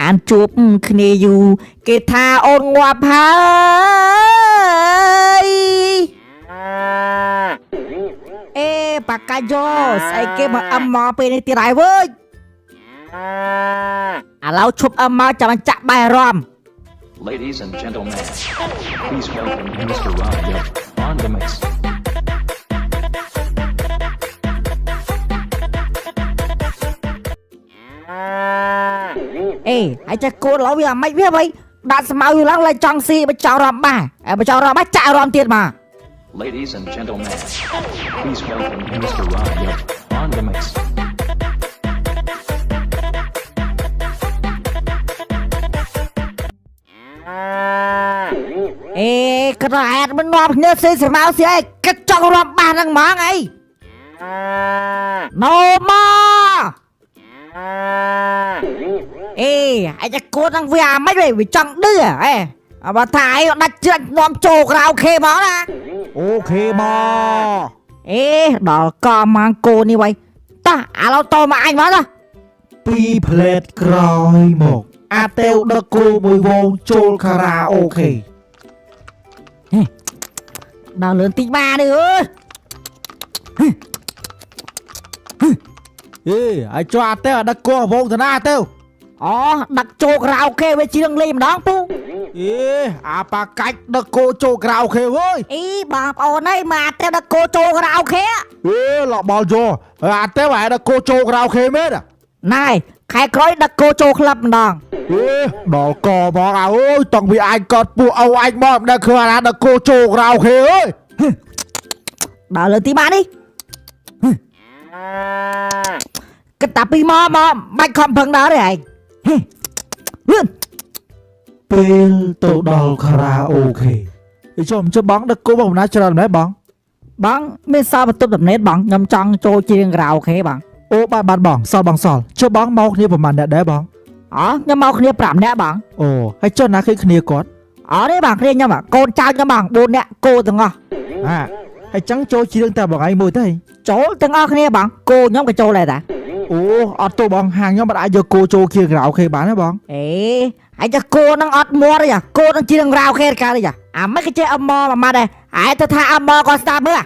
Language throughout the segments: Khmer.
បានជួបគ្នាយូរគេថាអូនងាប់ហើយអេបាកាយ៉ូស្អីគេមកអឹមមកពេលនេះទៀតហើយវើយឥឡូវឈប់អឹមមកចាំចាក់បាយរំ Ladies and gentlemen, please welcome Mr. Ryan on the mix. អេហើយចេះគោលឡូវវាមិនវាវិញដាក់ស្មៅយូរឡើងឡើងចង់ស៊ីបចោរំបាបចោរំបាចាក់រំទៀតមក Ladies and gentlemen, please welcome Mr. Ryan on the mix. អេក្រែតមិននាំគ្នាស៊ីស្មៅស៊ីអីគិតចង់រំបាហ្នឹងហ្មងអីណូមកអេអាចจะគួតនឹងវាមិនវាចង់ឌឺអេបើថាអីដាច់ជ្រាច់នាំចូលក្រៅអូខេហ្មងណាអូខេមកអេដល់កម៉ាងគោនេះវិញតោះឥឡូវតមកអញមកណា2ផ្លេតក្រោយមកអាតេវដឹកគោមួយវងចូលខារ៉ាអូខេដល់លឿនតិចមកនេះអេឲ្យចុះអាតេវដឹកគោវងទៅណាអាតេវអូដឹកចូលក្រៅអូខេវាជាងលេងម្ដងពូអេអាប៉ាកាច់ដឹកគោចូលក្រៅអូខេវើយអីបងប្អូនអើយមកអាតេវដឹកគោចូលក្រៅអូខេអេលបល់យោអាតេវឲ្យដឹកគោចូលក្រៅអូខេមែនណែខែក្រោយដឹកគោចូលក្លឹបម្ដងអេដល់កមកអើយតង់វាអាចកត់ពួកអូអាចមកមិនដឹងឃើញអាដឹកគោចូលក្រៅអូខេអើយដល់លើទីបាននេះគិតតែពីមកបាច់ខំប្រឹងដល់ទេឯងលឿនពេលទៅដល់ខារ៉ាអូខេចុះបងដឹកគោបងណាច្រើនមែនបងមានសល់បន្ទប់ដំណេតបងខ្ញុំចង់ចូលជាងក្រៅអូខេបងអូបាទបងសល់បងសល់ចុះបងមកគ្នាប្រហែលអ្នកដែរបងអូខ្ញុំមកគ្នា5នាក់បងអូហើយចុះណាឃើញគ្នាគាត់អូនេះបងគ្នាខ្ញុំកូនចៅខ្ញុំបង4នាក់គោទាំងអស់ហើយចឹងចូលជាងតែបងឯងមួយទេចូលទាំងអស់គ្នាបងគោខ្ញុំក៏ចូលដែរតាអូអត់ទៅបងហាងខ្ញុំមិនអាចយកគោចូលជាងក្រៅអូខេបានទេបងអេហើយចាគោនឹងអត់មាត់ទេគោនឹងជាងក្រៅអូខេកាលទេអាមិនគេចេះអមមកម៉ាត់ដែរហើយទៅថាអមក៏ស្ដាប់មើល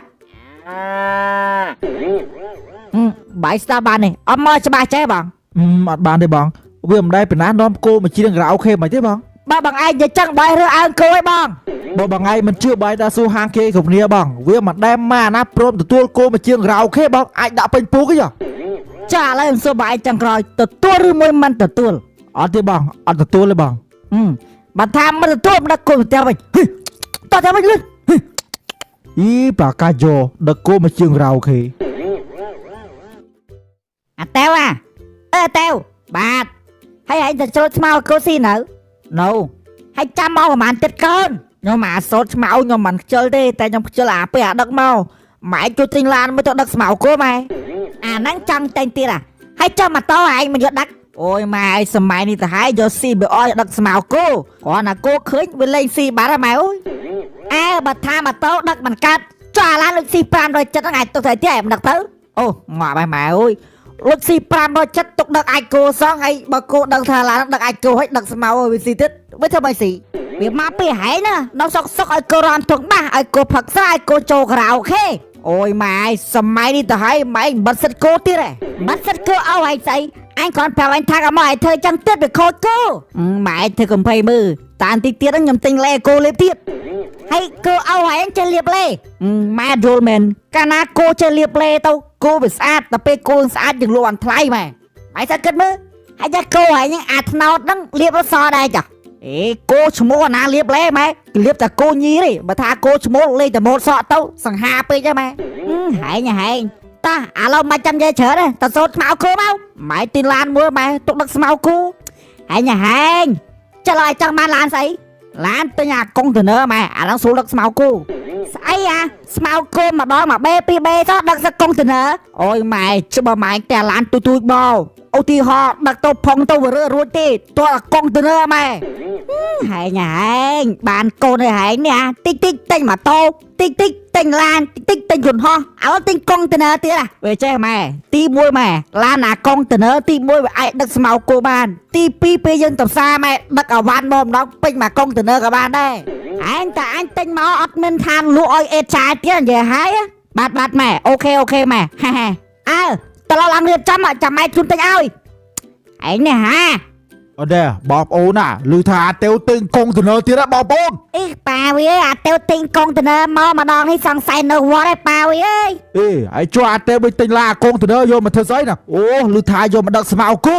បាយស្ដាប់បាននេះអមច្បាស់ចេះបងអត់បានទេបងវាមិនដែរពីណានាំគោមកជាងក្រៅអូខេមិនទេបងបើបងឯងនិយាយចឹងបាយរើអើងគោឯងបងបើបងឯងមិនជឿបាយតាស៊ូហាងគេគ្រប់គ្នាបងវាមិនដែរម៉ាណាព្រមទទួលគោមកជាងក្រៅអូខេបងអាចដាក់ពេញពូកទេចាឥឡូវខ្ញុំសួរបាយចឹងក្រោយទទួលឬមួយមិនទទួលអត់ទេបងអត់ទទួលទេបងបើថាមិនទទួលមិនដឹកគោទៅផ្ទះវិញតោះទៅវិញលឿនអីបាកាយ៉ូដឹកគោមកជាងក្រៅអូខេអាតេវអាតេវបាទហើយឯងទៅចូលស្មៅគោស៊ីនៅហើយចាំមកប្រហែលទៀតកូនខ្ញុំអាសូតស្មៅខ្ញុំមិនខ្ជិលទេតែខ្ញុំខ្ជិលអាពេលអាដឹកមកម៉ែជួយទិញឡានមកទៅដឹកស្មៅគោម៉ែអាហ្នឹងចង់តែងទៀតហើយចាំម៉ូតូឯងមកយកដឹកអូយម៉ែសម័យនេះទៅហើយយក CBR ដឹកស្មៅគោគ្រាន់តែគោឃើញវាលេងស៊ីបាត់ហើយម៉ែអើយបើថាម៉ូតូដឹកមិនកាត់ចុះអាឡានលុយស៊ី570ហ្នឹងឯងទុកទៅទៀតឯងដឹកទៅអូងាប់ហើយម៉ែអើយលុយស៊ី570ទុកដឹកអាចគោសោះហើយបើគោដឹកថាឡានដឹកអាចគោហើយដឹកស្មៅវាស៊ីទៀតវាធ្វើមិនស៊ីវាមកពីហែងណានៅសុកឲ្យគោរំទុកបាសឲ្យគោផឹកស្រាឲ្យគោចូលក្រៅអូខេអូយម៉ែសម័យនេះទៅហើយម៉ែបិទសិតគោទៀតហ៎បិទសិតគោឲ្យឯងស្អីអញគ្រាន់ប្រាប់អញថាក៏មកឲ្យធ្វើចឹងទៀតវាខូចគោម៉ែធ្វើកំភៃមើលតានតិចទៀតខ្ញុំទិញលេគោលេបទៀតហើយគោឲ្យឯងចេះលាបលេម៉ែយល់មែនកាលណាគោចេះលាបលេទៅគោវាស្អាតតែពេលគោស្អាតយើងលក់អត់ថ្លៃម៉ែហើយតែគិតមើលហើយចាគោឯងអាថ្នោតហ្នឹងលាបអត់សដែរចាអេគោឈ្មោះណាលាបលេម៉ែលាបតែគោញីទេបើថាគោឈ្មោះលេខតែម៉ូតសក់ទៅសង្ហាពេកទេម៉ែហែងតោះឥឡូវមិនចាំនិយាយច្រើនទេតើសូត្រស្មៅគោមកម៉ែទីឡានមួយម៉ែទុកដឹកស្មៅគោហែងចុះឲ្យចង់បានឡានស្អីឡានទិញអាកុងតឺន័រម៉ែអាហ្នឹងស្រួលដឹកស្មៅគោស្អីអាស្មៅគោម្ដងមកបេ2បេទៅដឹកសឹកកុងតឺន័រអូយម៉ែច្បាស់ម៉ែតែឡានទូចមកឧទាហរណ៍ដឹកទៅផុងទៅរើរួចទេតើកុងតឺន័រម៉ែ Hãy nhà hãy Bạn cô này hãy nè Tích tích tinh mà tô Tích tích tinh lan Tích tích tinh chuẩn ho Áo tinh con tên ơ tía à Về chơi mẹ Tí môi mẹ Lan à con tên ơ Tí môi ai đắc màu cô bạn Tí pi pi dân tập xa mẹ Đắc ở van mồm đó Pinh mà con tên ơ các bạn đây Anh tinh máu admin than lũ ôi ê trái tía về hãy á Bạt mẹ Ok mẹ Tao lo làm việc chăm ạ Chăm mày chun tinh ơi Anh nè ha អត់ដែរបងប្អូនណាឮថាអាតេវទិញកុងតឺន័រទៀតណាបងប្អូន ប៉ាវាអាតេវទិញកុងតឺន័រមកម្ដងនេះសង្ស័យនៅវត្តឯប៉ាវាអើយហើយជួយអាតេវវិញទិញឡាកុងតឺន័រយកមកធ្វើស្អីណាអូឮថាយកមកដឹកស្មៅគោ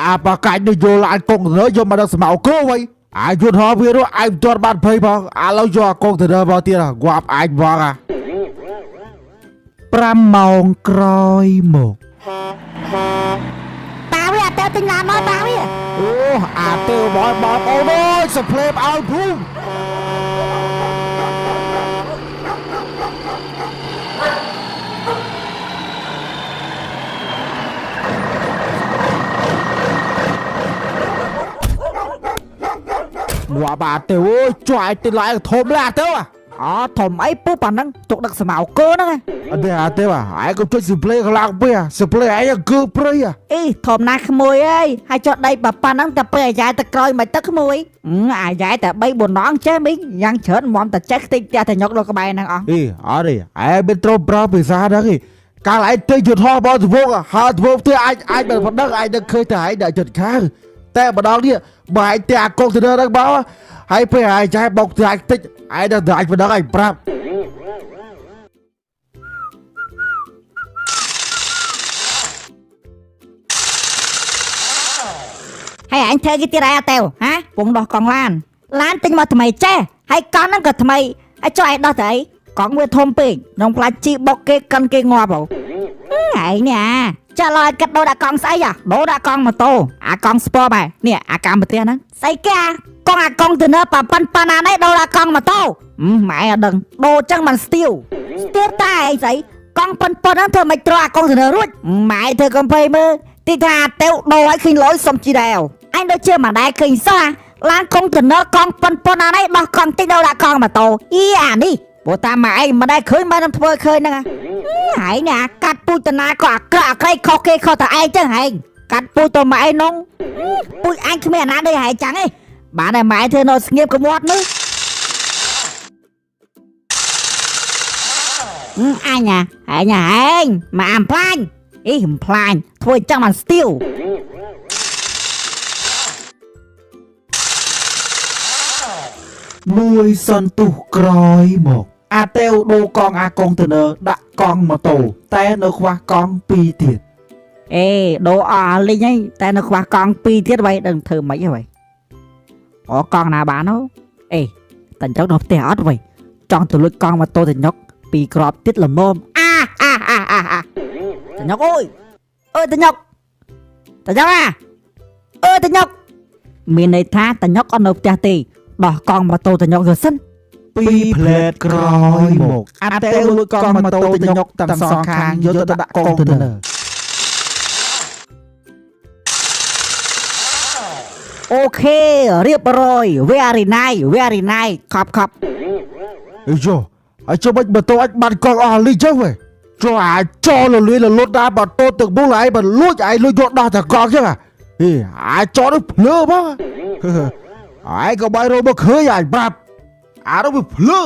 អាប៉ាកាច់នេះយកឡានកុងតឺន័រយកមកដឹកស្មៅគោវិញអាយយន្តហោះវារត់អាយមិនទាន់បានភ័យផងឥឡូវយកកុងតឺន័រមកទៀតងាប់អាចបង5ម៉ោងក្រោយមក ប៉ាវាអាតេវទិញឡានមកប៉ាវា អូអាតេវបងប្អូនអើយសំភ្លេបឲ្យភូមិ Ngọa bà tiêu ơi, choại tên lại thồm là tiêu à? Thồm ấy bố bà nâng chụp được màu cơ đó Đây à tiêu à, ai cũng chơi play lạc bia, play ai cứ play à? Thồm nạc mùi ơi, hay cho đây bà nâng tập bè dài ta coi mày tất mùi. Dài ta bay buồn nón chế mình, nhăn chớn mòn ta chắc tinh ra ta nhóc đâu các bài nâng đi, ai bên trông bro bị xa đó kì. Cả lại chơi chuột hoa bao vô à, hoa vô tiêu ai bên phần đất ai đang khơi thải đại chuột khác.แต่บดองเนี่ยบ่ายแต่กองเสนอนักบ้าให้ไปหายใจบอกใจติดไอ้เด็กไอ้บดองไอ้ปราบให้anh chơi cái tia ra tèo hả vùng đỏ còn lan tinh mà thằng che hay con nó cả thằng ai cho ai đó thấy con nguyên thôm pin nông lá chi bọc kê cân kê ngoa bảo hãy nè trả lời cách đâu đã con say à đố đã con mà tô con sport bài nè cam một tiền đó say kia con con từ nơi bà pan đấy đâu là con mà tô mẹ đừng đồ chân bằng steel ta ai vậy con pan đó thôi mày cho con từ nơi rút mẹ thôi con phê mơ thì thà teo đồ ấy khinh lỗi xong chi đèo anh đâu chưa mà đại khinh sao à lan con từ nơi con pan đấy đó con tí đâu là con mà tô đi bộ ta mày mà đây khơi mà năm thôi khơi nè hãy nè cắt pui tao nãy có cây kho kê kho tao ai chứ hãy cắt pui tao mày nông pui anh không biết nào đây hãy chẳng ấy bạn này mày thôi nó nghiệp của mót nữa ai nhà anh mà am plan plan thôi chẳng mà steal មួយសន្ទុះក្រោយមកអាតេវដូរកង់អាកុងតឺន័រដាក់កង់ម៉ូតូតែនៅខ្វះកង់2ទៀត đồ linh ấy tại nó khoa con pi tiết vậy đừng thử mấy vậy con nào bán nó tần cháu đọc tẻ vậy trong từ lưỡi con mà tôi thì nhóc pi crop tiết là mồm tần nhóc ơi tần nhóc tần nhóc miền này tha tần nhóc con nộp tè tì đỏ con mà tôi tần nhóc rồi sân 2 ផ្លែតក្រោយមកអាតេវលួចកង់ម៉ូតូទៅញុកទាំងសងខាងយកទៅដាក់កង់តឺន័រ ok រៀបរយ very nice ខប់ អីចុះមិនម៉ូតូអាចបាត់កង់អស់លីចឹងវិញចុះអាចចោលលួយលលត់ដល់ម៉ូតូទឹកមូលឯងបើលួចឯងលួចយកដោះតែកង់ចឹងអាចចោលទៅភ្លើបងឯងក៏បាយរោមកឃើញឯងប្រាប់អានោះវាភ្លើ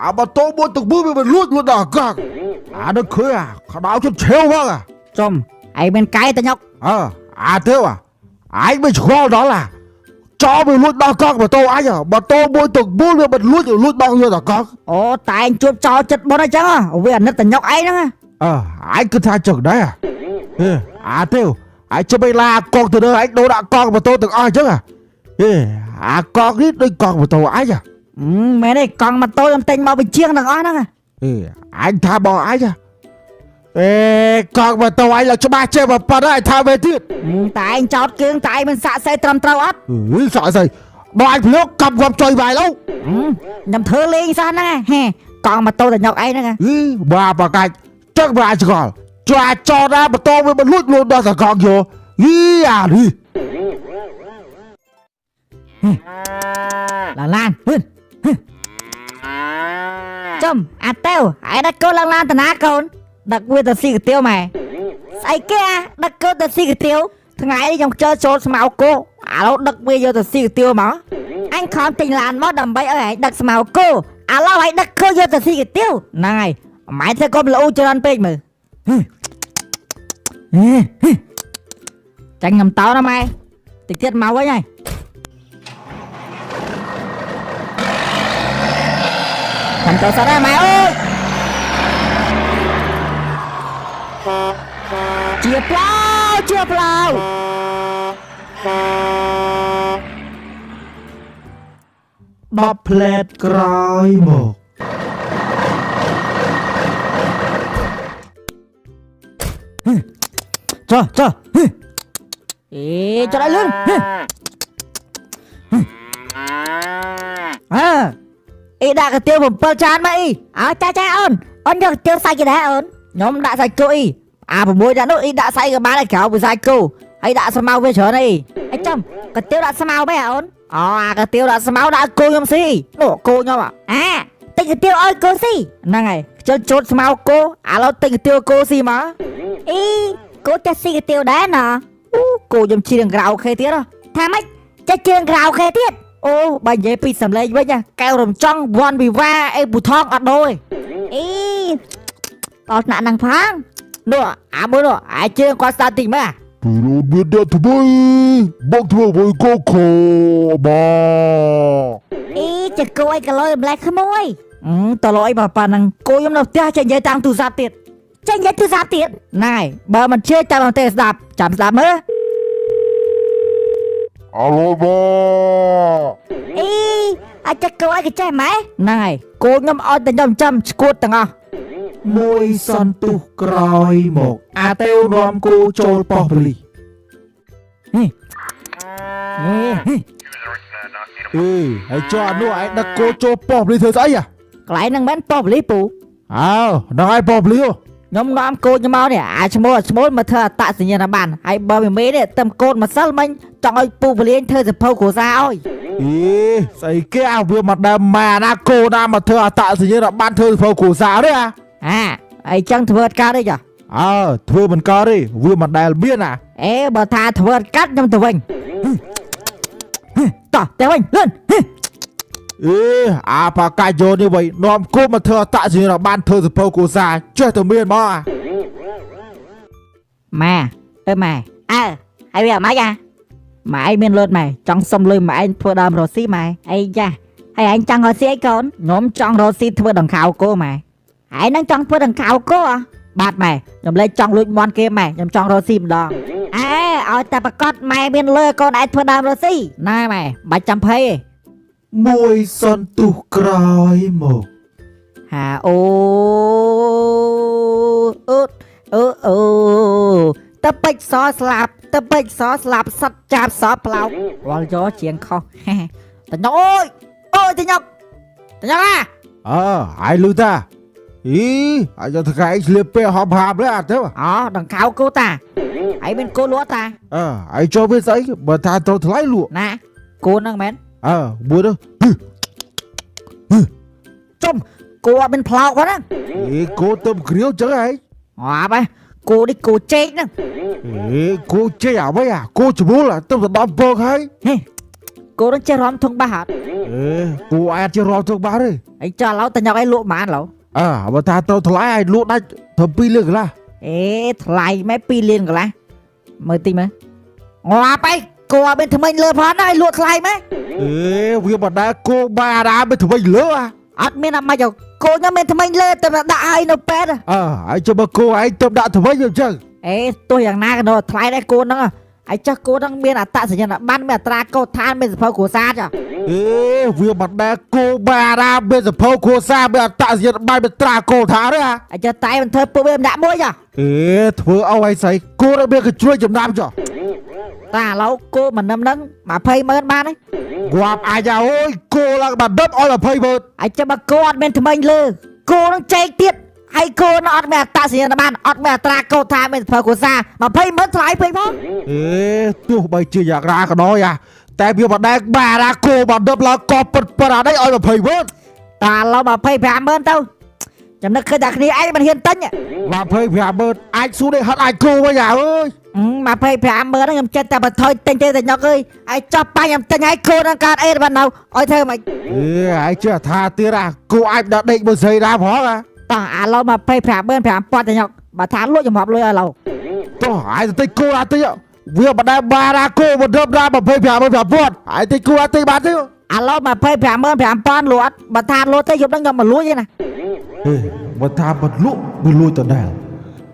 អាម៉ូតូមួយទឹកមូលវាលួចដល់កង់អានោះឃើញក្តៅជិតឆេវបង ចំឯងមានកាយតញ៉ុក អាទេវឯងមិនឆ្ងល់ដល់ចោលវាលួចដល់កង់ម៉ូតូអញម៉ូតូមួយទឹកមូលវាមិនលួចដល់យកដល់កង់តែឯងជួបចោលចិត្តបុនអញ្ចឹងវាអាណិតតញ៉ុកឯងហ្នឹងឯងគិតថាចឹងដែរអាទេវឯងជិះទៅឡាកង់ទៅដល់ឯងដូរដាក់កង់ម៉ូតូទាំងអស់អញ្ចឹងអាកង់នេះដូចកង់ម៉ូតូអញមែនទេកង់ម៉ូតូខ្ញុំទិញមកបញ្ជាងទាំងអស់ហ្នឹងអញថាបងអញកង់ម៉ូតូអញឡើងច្បាស់ចេះបើប៉ុណ្ណឹងឯងថាវាទៀតតែឯងចោតគឿងតែឯងមិនសាក់សៃត្រឹមត្រូវអត់សាក់សៃបងអញភ្លុកកាប់ងាប់ចុយបាយឡូវខ្ញុំធ្វើលេងសោះហ្នឹងកង់ម៉ូតូតញ៉ុកឯងហ្នឹងបាទបកាច់ចឹងបាទឆ្កល់ចោះចោតដល់ម៉ូតូវាមិនលួចដល់តែកង់យកអានេះ ឡើងឡានចំអាតេវឯដឹកកូនឡើងឡានតាណាកូនដឹកវាទៅស៊ីកាទៀវម៉ែស្អីគេដឹកកូនទៅស៊ីកាទៀវថ្ងៃនេះខ្ញុំខ្ជិលចូលស្មៅគោឥឡូវដឹកវាយកទៅស៊ីកាទៀវមកអញខំទិញឡានមកដើម្បីឲ្យឯងដឹកស្មៅគោឥឡូវឯងដឹកកូនយកទៅស៊ីកាទៀវហ្នឹងហើយម៉ែធ្វើកុំល្អូច្រើនពេកមើលចាញ់ខ្ញុំតោណាម៉ែតិចទៀតមកវិញហើយខ្ញុំទៅសិនហើយម៉ែអើយជាផ្លៅបបផ្លែតក្រោយមកចុះចុះឲ្យលឿនដាក់កាទៀវ7ចានមកចាអូនយកកាទៀវសាច់គេដែរអូនខ្ញុំដាក់សាច់គោអា6ដាក់នោះដាក់សាច់ក៏បានដែរក្រៅពីសាច់គោហើយដាក់ស្មៅវាច្រើនអីចាំកាទៀវដាក់ស្មៅមែនអូនអាកាទៀវដាក់ស្មៅដាក់គោខ្ញុំស៊ីនោះគោខ្ញុំទិញកាទៀវឲ្យគោស៊ីហ្នឹងហើយខ្ជិលជូតស្មៅគោឥឡូវទិញកាទៀវគោស៊ីមកគោចេះស៊ីកាទៀវដែរណាគោខ្ញុំជិះក្រៅអូខេទៀតថាម៉េចចេះជិះក្រៅអូខេទៀតអូបើនិយាយពីសំឡេងវិញកែវរំចង់វ៉ាន់វិវាអេពូថងអត់ដូចអត់ណាក់នឹងផងនោះអាមើលនោះអាចជើងគាត់ស្ដាប់តិចមើលពីរត់មានតែថ្មីបងធ្វើអ្វីក៏ខោបាចេះគួយក៏លយម្លេះក្មួយតលយបើប៉ណ្ណឹងគួយខ្ញុំនៅផ្ទះចេះនិយាយតាមទូរស័ព្ទទៀតចេះនិយាយទូរស័ព្ទទៀតណែបើមិនជឿចាំតែស្ដាប់ចាំស្ដាប់មើលអាឡូបាអាចគួយក៏ចេះម៉ែណែគួយខ្ញុំឲ្យតែខ្ញុំចាំឈួតទាំងអស់មួយសន្ទុះក្រោយមកអាតេវនាំគូចូលប៉ោះប៉ូលីសហើយចុះអានោះឯងដឹកគោចូលប៉ោះប៉ូលីសធ្វើស្អីកន្លែងហ្នឹងមិនប៉ោះប៉ូលីសពូហ្នឹងហើយប៉ោះប៉ូលីសខ្ញុំនាំគោខ្ញុំមកនេះឈ្មោះមកធ្វើអត្តសញ្ញាណប័ណ្ណហើយបើមីនេះទឹមកូនម្សិលមិញចង់ឲ្យពូពលានធ្វើសភៅគ្រួសារឲ្យស្អីគេវាមកដើមម៉ែណាគោណាមកធ្វើអត្តសញ្ញាណប័ណ្ណធ្វើសភៅគ្រួសារទេអីចឹងធ្វើអត់កើតទេចាធ្វើមិនកើតទេវាមិនដែលមានបើថាធ្វើអត់កាត់ខ្ញុំទៅវិញទៅវិញលឿនបាកាយោនេះវិញនាំគោមកធ្វើអត្តសញ្ញាណប័ណ្ណធ្វើសភៅគ្រួសារចេះតែមានមកម៉ែម៉ែហើយវាម៉េចម៉ែមានលុតម៉ែចង់សុំលុយម៉ែធ្វើដើមរស់ស៊ីម៉ែអីចាហើយឯងចង់រស់ស៊ីអីកូនខ្ញុំចង់រស់ស៊ីធ្វើដង្ខៅគោម៉ែហើយនឹងចង់ធ្វើដង្ខៅគោបាទម៉ែខ្ញុំលេចចង់លួចមន់គេម៉ែខ្ញុំចង់រស់ស៊ីម្ដងឲ្យតែប្រកាសម៉ែមានលុយកូនឯងធ្វើដើមរស់ស៊ីណែម៉ែបាច់ចាំភ័យទេមួយសន្ទុះក្រោយមកតពេចសស្លាប់សិតចាប់សផ្លោកវល់យកជាងខុសតញ៉ុកអូយតញ៉ុកអាយលឺតាអាចទៅថ្ងៃស្លៀបពេលហប់ហាប់ទេទៅដង្ខៅគោតាហើយមានគោលក់តាហើយចូលវាស្អីបើថាត្រូវថ្លៃលក់ណាគោហ្នឹងមែនមួយទៅចំគោអត់មានផ្លោកហ្នឹងគោទៅគ្រាវចឹងហីបែគោនេះគោចេកហ្នឹងគោចេកអ្វីគោច្បួលទៅដល់ពកហើយគោនឹងចេះរំធុងបាសអត់គោអាចចេះរំធុងបាសទេហើយចុះឥឡូវតញ៉ុកឲ្យលក់បានឡូវបើថាត្រូវថ្លៃឲ្យលក់ដាច់ធ្វើ2លានកន្លះថ្លៃម៉េច2លានកន្លះមើលតិចមើលបែគោអត់មានថ្មិញលើផងហើយលក់ថ្លៃម៉េចវាមិនដែលគោបារាមានថ្មិញលើអត់មានអត់ម៉េចគោខ្ញុំមានថ្មិញលើទៅដាក់ឲ្យនៅពេទ្យហើយចាំបើគោឯងទៅដាក់ថ្មិញអញ្ចឹងទោះយ៉ាងណាក៏ថ្លៃដែរគោហ្នឹងហើយចាស់គោហ្នឹងមានអត្តសញ្ញាណប័ណ្ណមានអត្រាកោតឋានមានសភៅគ្រួសារចាវាមិនដែលគោបារាមានសភៅគ្រួសារមានអត្តសញ្ញាណប័ណ្ណមានត្រាកោតឋានទេហើយចាស់តែមិនធ្វើពួកវាម្នាក់មួយចាធ្វើឲ្យស្អីគោនឹងមានកញ្ជួយចំណាំចាតាឥឡូវគោមិននឹមហ្នឹង200000បានទេគាត់អាចអើយគោឡើងបាត់ដប់ឲ្យ200000ហើយចាំបើគោអត់មានថ្មិញលើគោនឹងចែកទៀតហើយគោនឹងអត់មានអត្តសញ្ញាណប័ណ្ណអត់មានអត្រាកោតឋានមានសភៅគ្រួសារ200000ថ្លៃពេកផងទោះបីជាយ៉ាងណាក៏ដោយ តែវាមិនដែលបារាគោបានដប់ឡើងកពិតប្រអត់ឲ្យ20ម៉ឺន តាឡូ25ម៉ឺនទៅចំណឹកឃើញតែគ្នាឯងមិនហ៊ានទិញ 25ម៉ឺនអាចស៊ូនេះហត់អាចគោវិញអើយ 25ម៉ឺនខ្ញុំចិត្តតែបន្ថយទិញទេតែញ៉ុកអើយឯងចាប់បាញ់ខ្ញុំទិញឲ្យគោនឹងកើតអីបាននៅឲ្យធ្វើមិន ឯងជឿថាទៀតគោអាចដល់ដេកមើលស្រីដែរផង តោះអាឡូ25ម៉ឺន5000តែញ៉ុកបើថាលក់ចំហប់លុយឲ្យឡូ តោះឯងទៅទិញគោអត់តិចវាមិនដែលបារាគោមិនដប់ដល់25ម៉ឺន5000ឯងទិញគោអត់តិចបានទេ អាឡូ25ម៉ឺន5000លក់បើថាលក់ទៅខ្ញុំនឹងខ្ញុំមកលួចទេណា បើថាមិនលួចតដែរ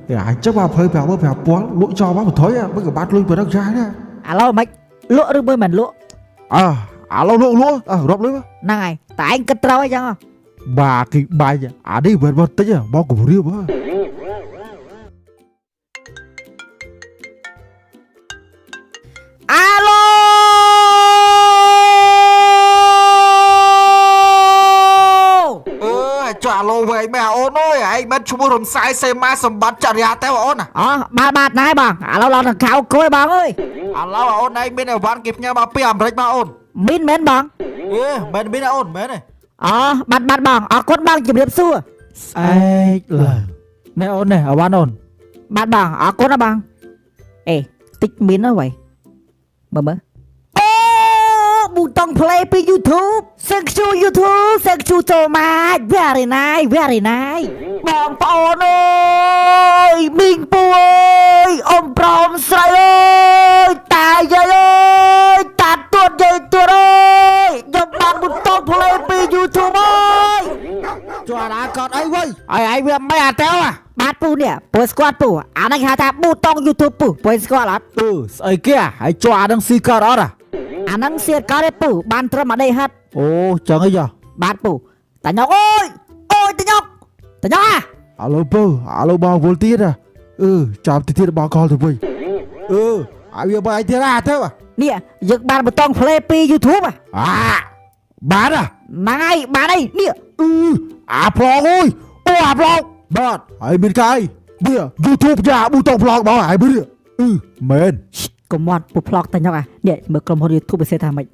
តែអញចាំ25ម៉ឺន5000លក់ចោលមកបន្ថយមិនក៏បាត់លុយប៉ុណ្ណឹងចាស់ណា អាឡូមិនលក់ឬមិនលក់ ឥឡូវលក់រាប់លុយ ហ្នឹងហើយតែឯងគិតត្រូវអីចឹង បាគីបាញ់អានេះមិនមកតិចមកគម្រាមអាឡូ ចុះអាឡូវិញមែនអូនអើយឯងមិនឈ្មោះរំសាយសេម៉ាសម្បត្តិចរិយាតែអូន អូបាទណែបងអាឡូឡើងទៅខៅគួយបងអើយ ឥឡូវអូនឯងមានអីវ៉ាន់គេផ្ញើមកពីអាមេរិកមកអូន មីនមែនបង មិនមានអូនមែនទេ អូបាទបងអរគុណបងជម្រាបសួរ ស្អែកឡើយណែអូនណែអវ៉ាន់អូន បាទបងអរគុណណាបងអេតិចមីនអើយមើលអូប៊ូតុង play ពី YouTube Thank you YouTube Thank you so much very nice បងប្អូនអើយមីងពូអើយអ៊ំប្រមស្រីអើយតាយាយអើយតាទួតយាយទួតអើយខ្ញុំបានប៊ូតុង play ពី YouTube អើយ ចុះអាណាកត់អីវិញ ឲ្យឯងវាមិនអាតើបាទពូនេះពូស្គាល់ពូអានេះគេហៅថាប៊ូតុង YouTube ពូស្គាល់អត់ ស្អីគេហើយចុះអានឹងស៊ីកត់អត់ អាហ្នឹងសៀតកោទេពូបានត្រឹមអត់ដេហិត អូចឹងអីចា បាទពូតាញ៉ុកអើយតាញ៉ុកអា ឥឡូវពើឥឡូវបងវល់ទៀតចាំទៀតបងកលទៅវិញឲ្យវាបាយទៀតទៅ នេះយើងបានប៊ូតុង play ពី YouTube បាន ហ្នឹងហើយបានអីនេះ អាប្លង់អើយអាប្លង់បាទហើយមានកាយនេះ YouTube យ៉ាប៊ូតុងប្លង់បងហើយមើលមែន កុំមាត់ពូ vlog តាញ៉ុកនេះមើលក្រុមហ៊ុន YouTube ពិសេសថាម៉េច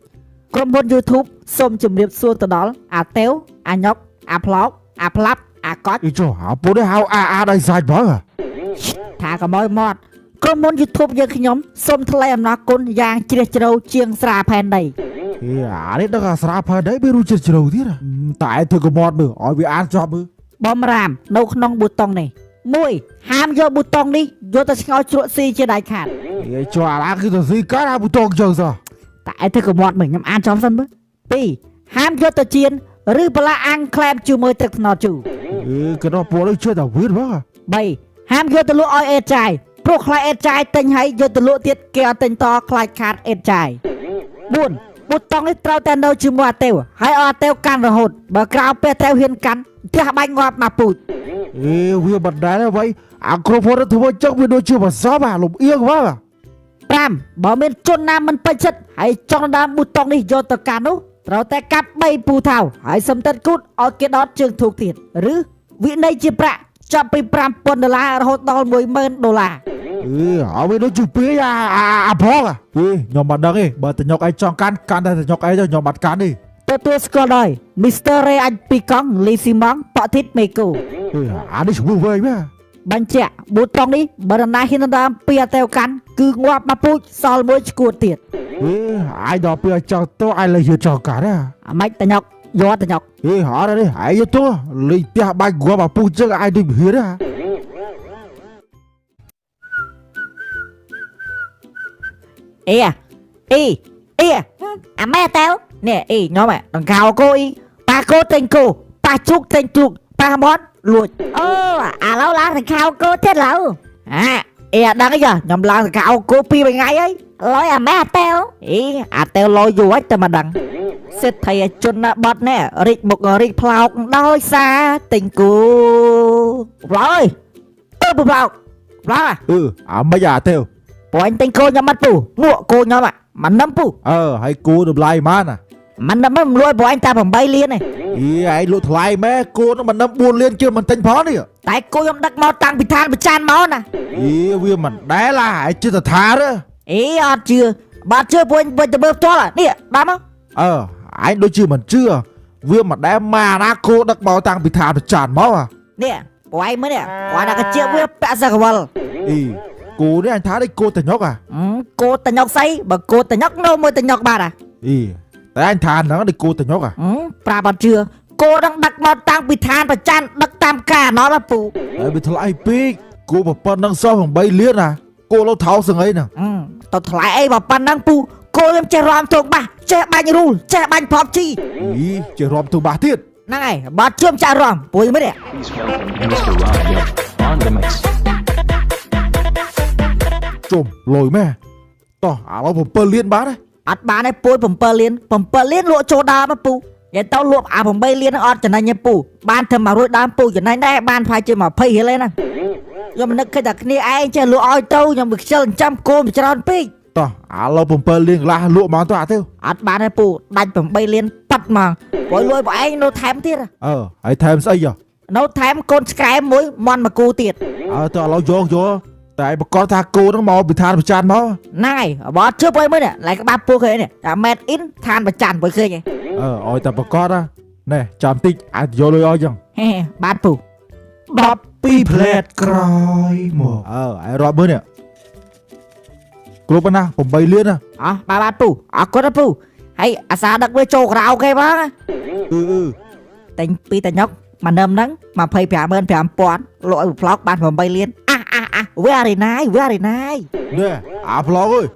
ក្រុមហ៊ុន YouTube សូមជម្រាបសួរទៅដល់អាតេវអាញ៉ុកអា vlog អាផ្លាប់អាកត់ ចុះអាពុនេះហៅអាដៃសាច់បង ថាកុំឲ្យមាត់ក្រុមហ៊ុន YouTube យើងខ្ញុំសូមថ្លែងអំណរគុណយ៉ាងជ្រះជ្រៅជាងស្រាផែនដី អានេះដឹងអាស្រាផែនដីវារੂជ្រះជ្រៅទៀតតែធ្វើកុំមាត់មើលឲ្យវាអានចប់មើល បំរាមនៅក្នុងប៊ូតុងនេះ1ហាមយកប៊ូតុងនេះយកទៅឆ្ងោជ្រក់ស៊ីជាដាច់ខាត ចុះអាឡាគឺទៅស៊ីកាអាប៊ូតុងចឹងសោះ តែឯធ្វើកុំមាត់មើលខ្ញុំអានចំសិនមើល2ហាមយកទៅចៀនឬបន្លាអាំងក្លែមជាមួយទឹកត្នោតជូរ កណ្ដោះពួកនេះជឿតែវៀតបង 3ហាមយកទៅលក់ឲ្យអេតចាយព្រោះខ្លាចអេតចាយទិញហើយយកទៅលក់ទៀតគេអត់ទិញតខ្លាចខាតអេតចាយ 4ប៊ូតុងនេះត្រូវតែនៅជាមួយអាតេវហើយអាតេវកាន់រហូតបើក្រៅពេលតេវហ៊ានកាន់ផ្ទះបាញ់ងាប់មកពូជ វាមិនដែរអ្វីអាគ្រប់ហត់ធ្វើចឹងវាដូចជាបសបលំអៀងបង 5បើមានជនណាមិនពេញចិត្តហើយចង់ដើមប៊ូតុងនេះយកទៅកាន់នោះត្រូវតែកាប់3ពូថៅហើយសំតិតគូតឲ្យគេដុតជើងធូបទៀតឬវិន័យជាប្រាក់ចាប់ពី$5000រហូតដល់$10000 ឲ្យវាដូចជាពីអាផងខ្ញុំមិនដឹងទេបើតញុកឯងចង់កាន់តែតញុកឯងទៅខ្ញុំបាត់កាន់ទេ ទទួលស្គាល់ដោយ Mr. Ray អញពីកង់លីស៊ីម៉ងប៉តិតមេកូ អានេះឈ្មោះវិញមែន បញ្ជាក់ប៊ូតុងនេះបើនរណាហ៊ានដើមពីអតេវកាន់គឺងាប់មកពូជសល់មួយឈួតទៀត អាយដល់ពេលចង់ទៅអាយលើយចង់កាន់ណា អាម៉េចតញុកយកតញុក ហត់នេះអាយយកទៅលេងផ្ទះបាច់ងាប់មកពូជចឹងអាយដូចហ៊ានណា អាម៉ែតើនេះខ្ញុំដង្កោគោប៉ាគោទិញគោប៉ាជុកទិញជុកប៉ាមាត់លួចអូឥឡូវឡើងដង្កោគោទៀតឡូវអត់ដឹងទេខ្ញុំឡើងដង្កោគោ2 3ថ្ងៃហើយលយអាម៉ែតើអាតើលយយូរហើយតែមិនដឹងសិទ្ធិជនបត់នេះរិចមុខរិចផ្លោកដោយសារទិញគោប្លោយប្លោកអាមិនអាទេ ព្រោះអញទិញគោខ្ញុំអត់ពូនោះគោខ្ញុំមិននឹមពូ ហើយគូតម្លៃម៉ានណា មិននឹមមិនលួយព្រោះអញតែ8លានឯង ឯងលក់ថ្លៃម៉ែគូនឹងមិននឹម4លានជឿមិនទិញផងនេះ តែគោខ្ញុំដឹកមកតាំងពីឋានប្រចានមកណា វាមិនដែលឡាឯងជឿតថាទេ អត់ជឿ bà chưa buồn buồn từ bơm to là nè bà má anh đôi chưa mình chưa vừa mà đem mà na cô đắc bao tăng bị thả bị tràn máu à nè của anh mới nè quả là cái chiếc vừa bạ ra cái bờ ý cô đấy anh thả đấy cô tài nhóc à cô tài nhóc say bà cô tài nhóc đâu mới tài nhóc bà à ý tại anh thả nó đấy cô tài nhóc à bà bà chưa cô đang đặt bao tăng bị than và chan đặt tam ca nó là phụ ấy bị thay pí cô mà phân đang so bằng bay liên à cô nó tháo sừng ấy nè tao thay ấy bà pan đang phụ cô em chơi rom thuộc bà chơi bánh rùi chơi bánh pop chi ý chơi rom từ bà tiết này bà chưa chơi rom bùi mới nè Please welcome Mr. Ryan on the mix. chùm lồi mẹ tỏ nó một phân liên bá đấy bà này bùiผมเปิดเลี้ยนลวกโจดามาปูอย่าเต้าลวกผมไปเลี้ยนออดจะนั่นยังปูบ้านเธอมารุ่ยดามปูจะนั่นได้บ้านพายจะมาพี่เลยนั่นยังมันนึกแค่จากนี้ไอ้เจ้าลวกอ้อยเต้ายังไปเชิญจำโกมจะรอนปี tỏ nó một phân liên là lụa món tỏa theo บ้านnàyปูดันผมไปเลี้ยนปัดมาปล่อยรวยบอกไอ้โน้ตแถมที่ละ ai thêm sao giờ โน้ตแถมคนสกายมุ้ยมันมากูติด tỏ nó vô tại mà con thà cô nó mò bị than bị tràn máu นั่นบอสเชื่อไปมั้ยเนี่ยไรก็บ้าปูเคยเนี่ยแต่แมทอินทานประจันไปเคยไง ôi ta bà con á nè chạm tích ai vô lôi oi chẳng เฮ้บ้านปู đập pi plate còi một ai rọt bữa nè cô bên nàoผมbay liên à อ๋อบ้านปูคนละปูให้อาสาดักไว้โจกเราแค่บ้าง แต่ปีแต่ยกมาเนิมนั้นมาเพย์แผลเมินแผลปอนลอยพล็อกบ้านผมไปเรียนเวอะไรนาย nè vlog ơi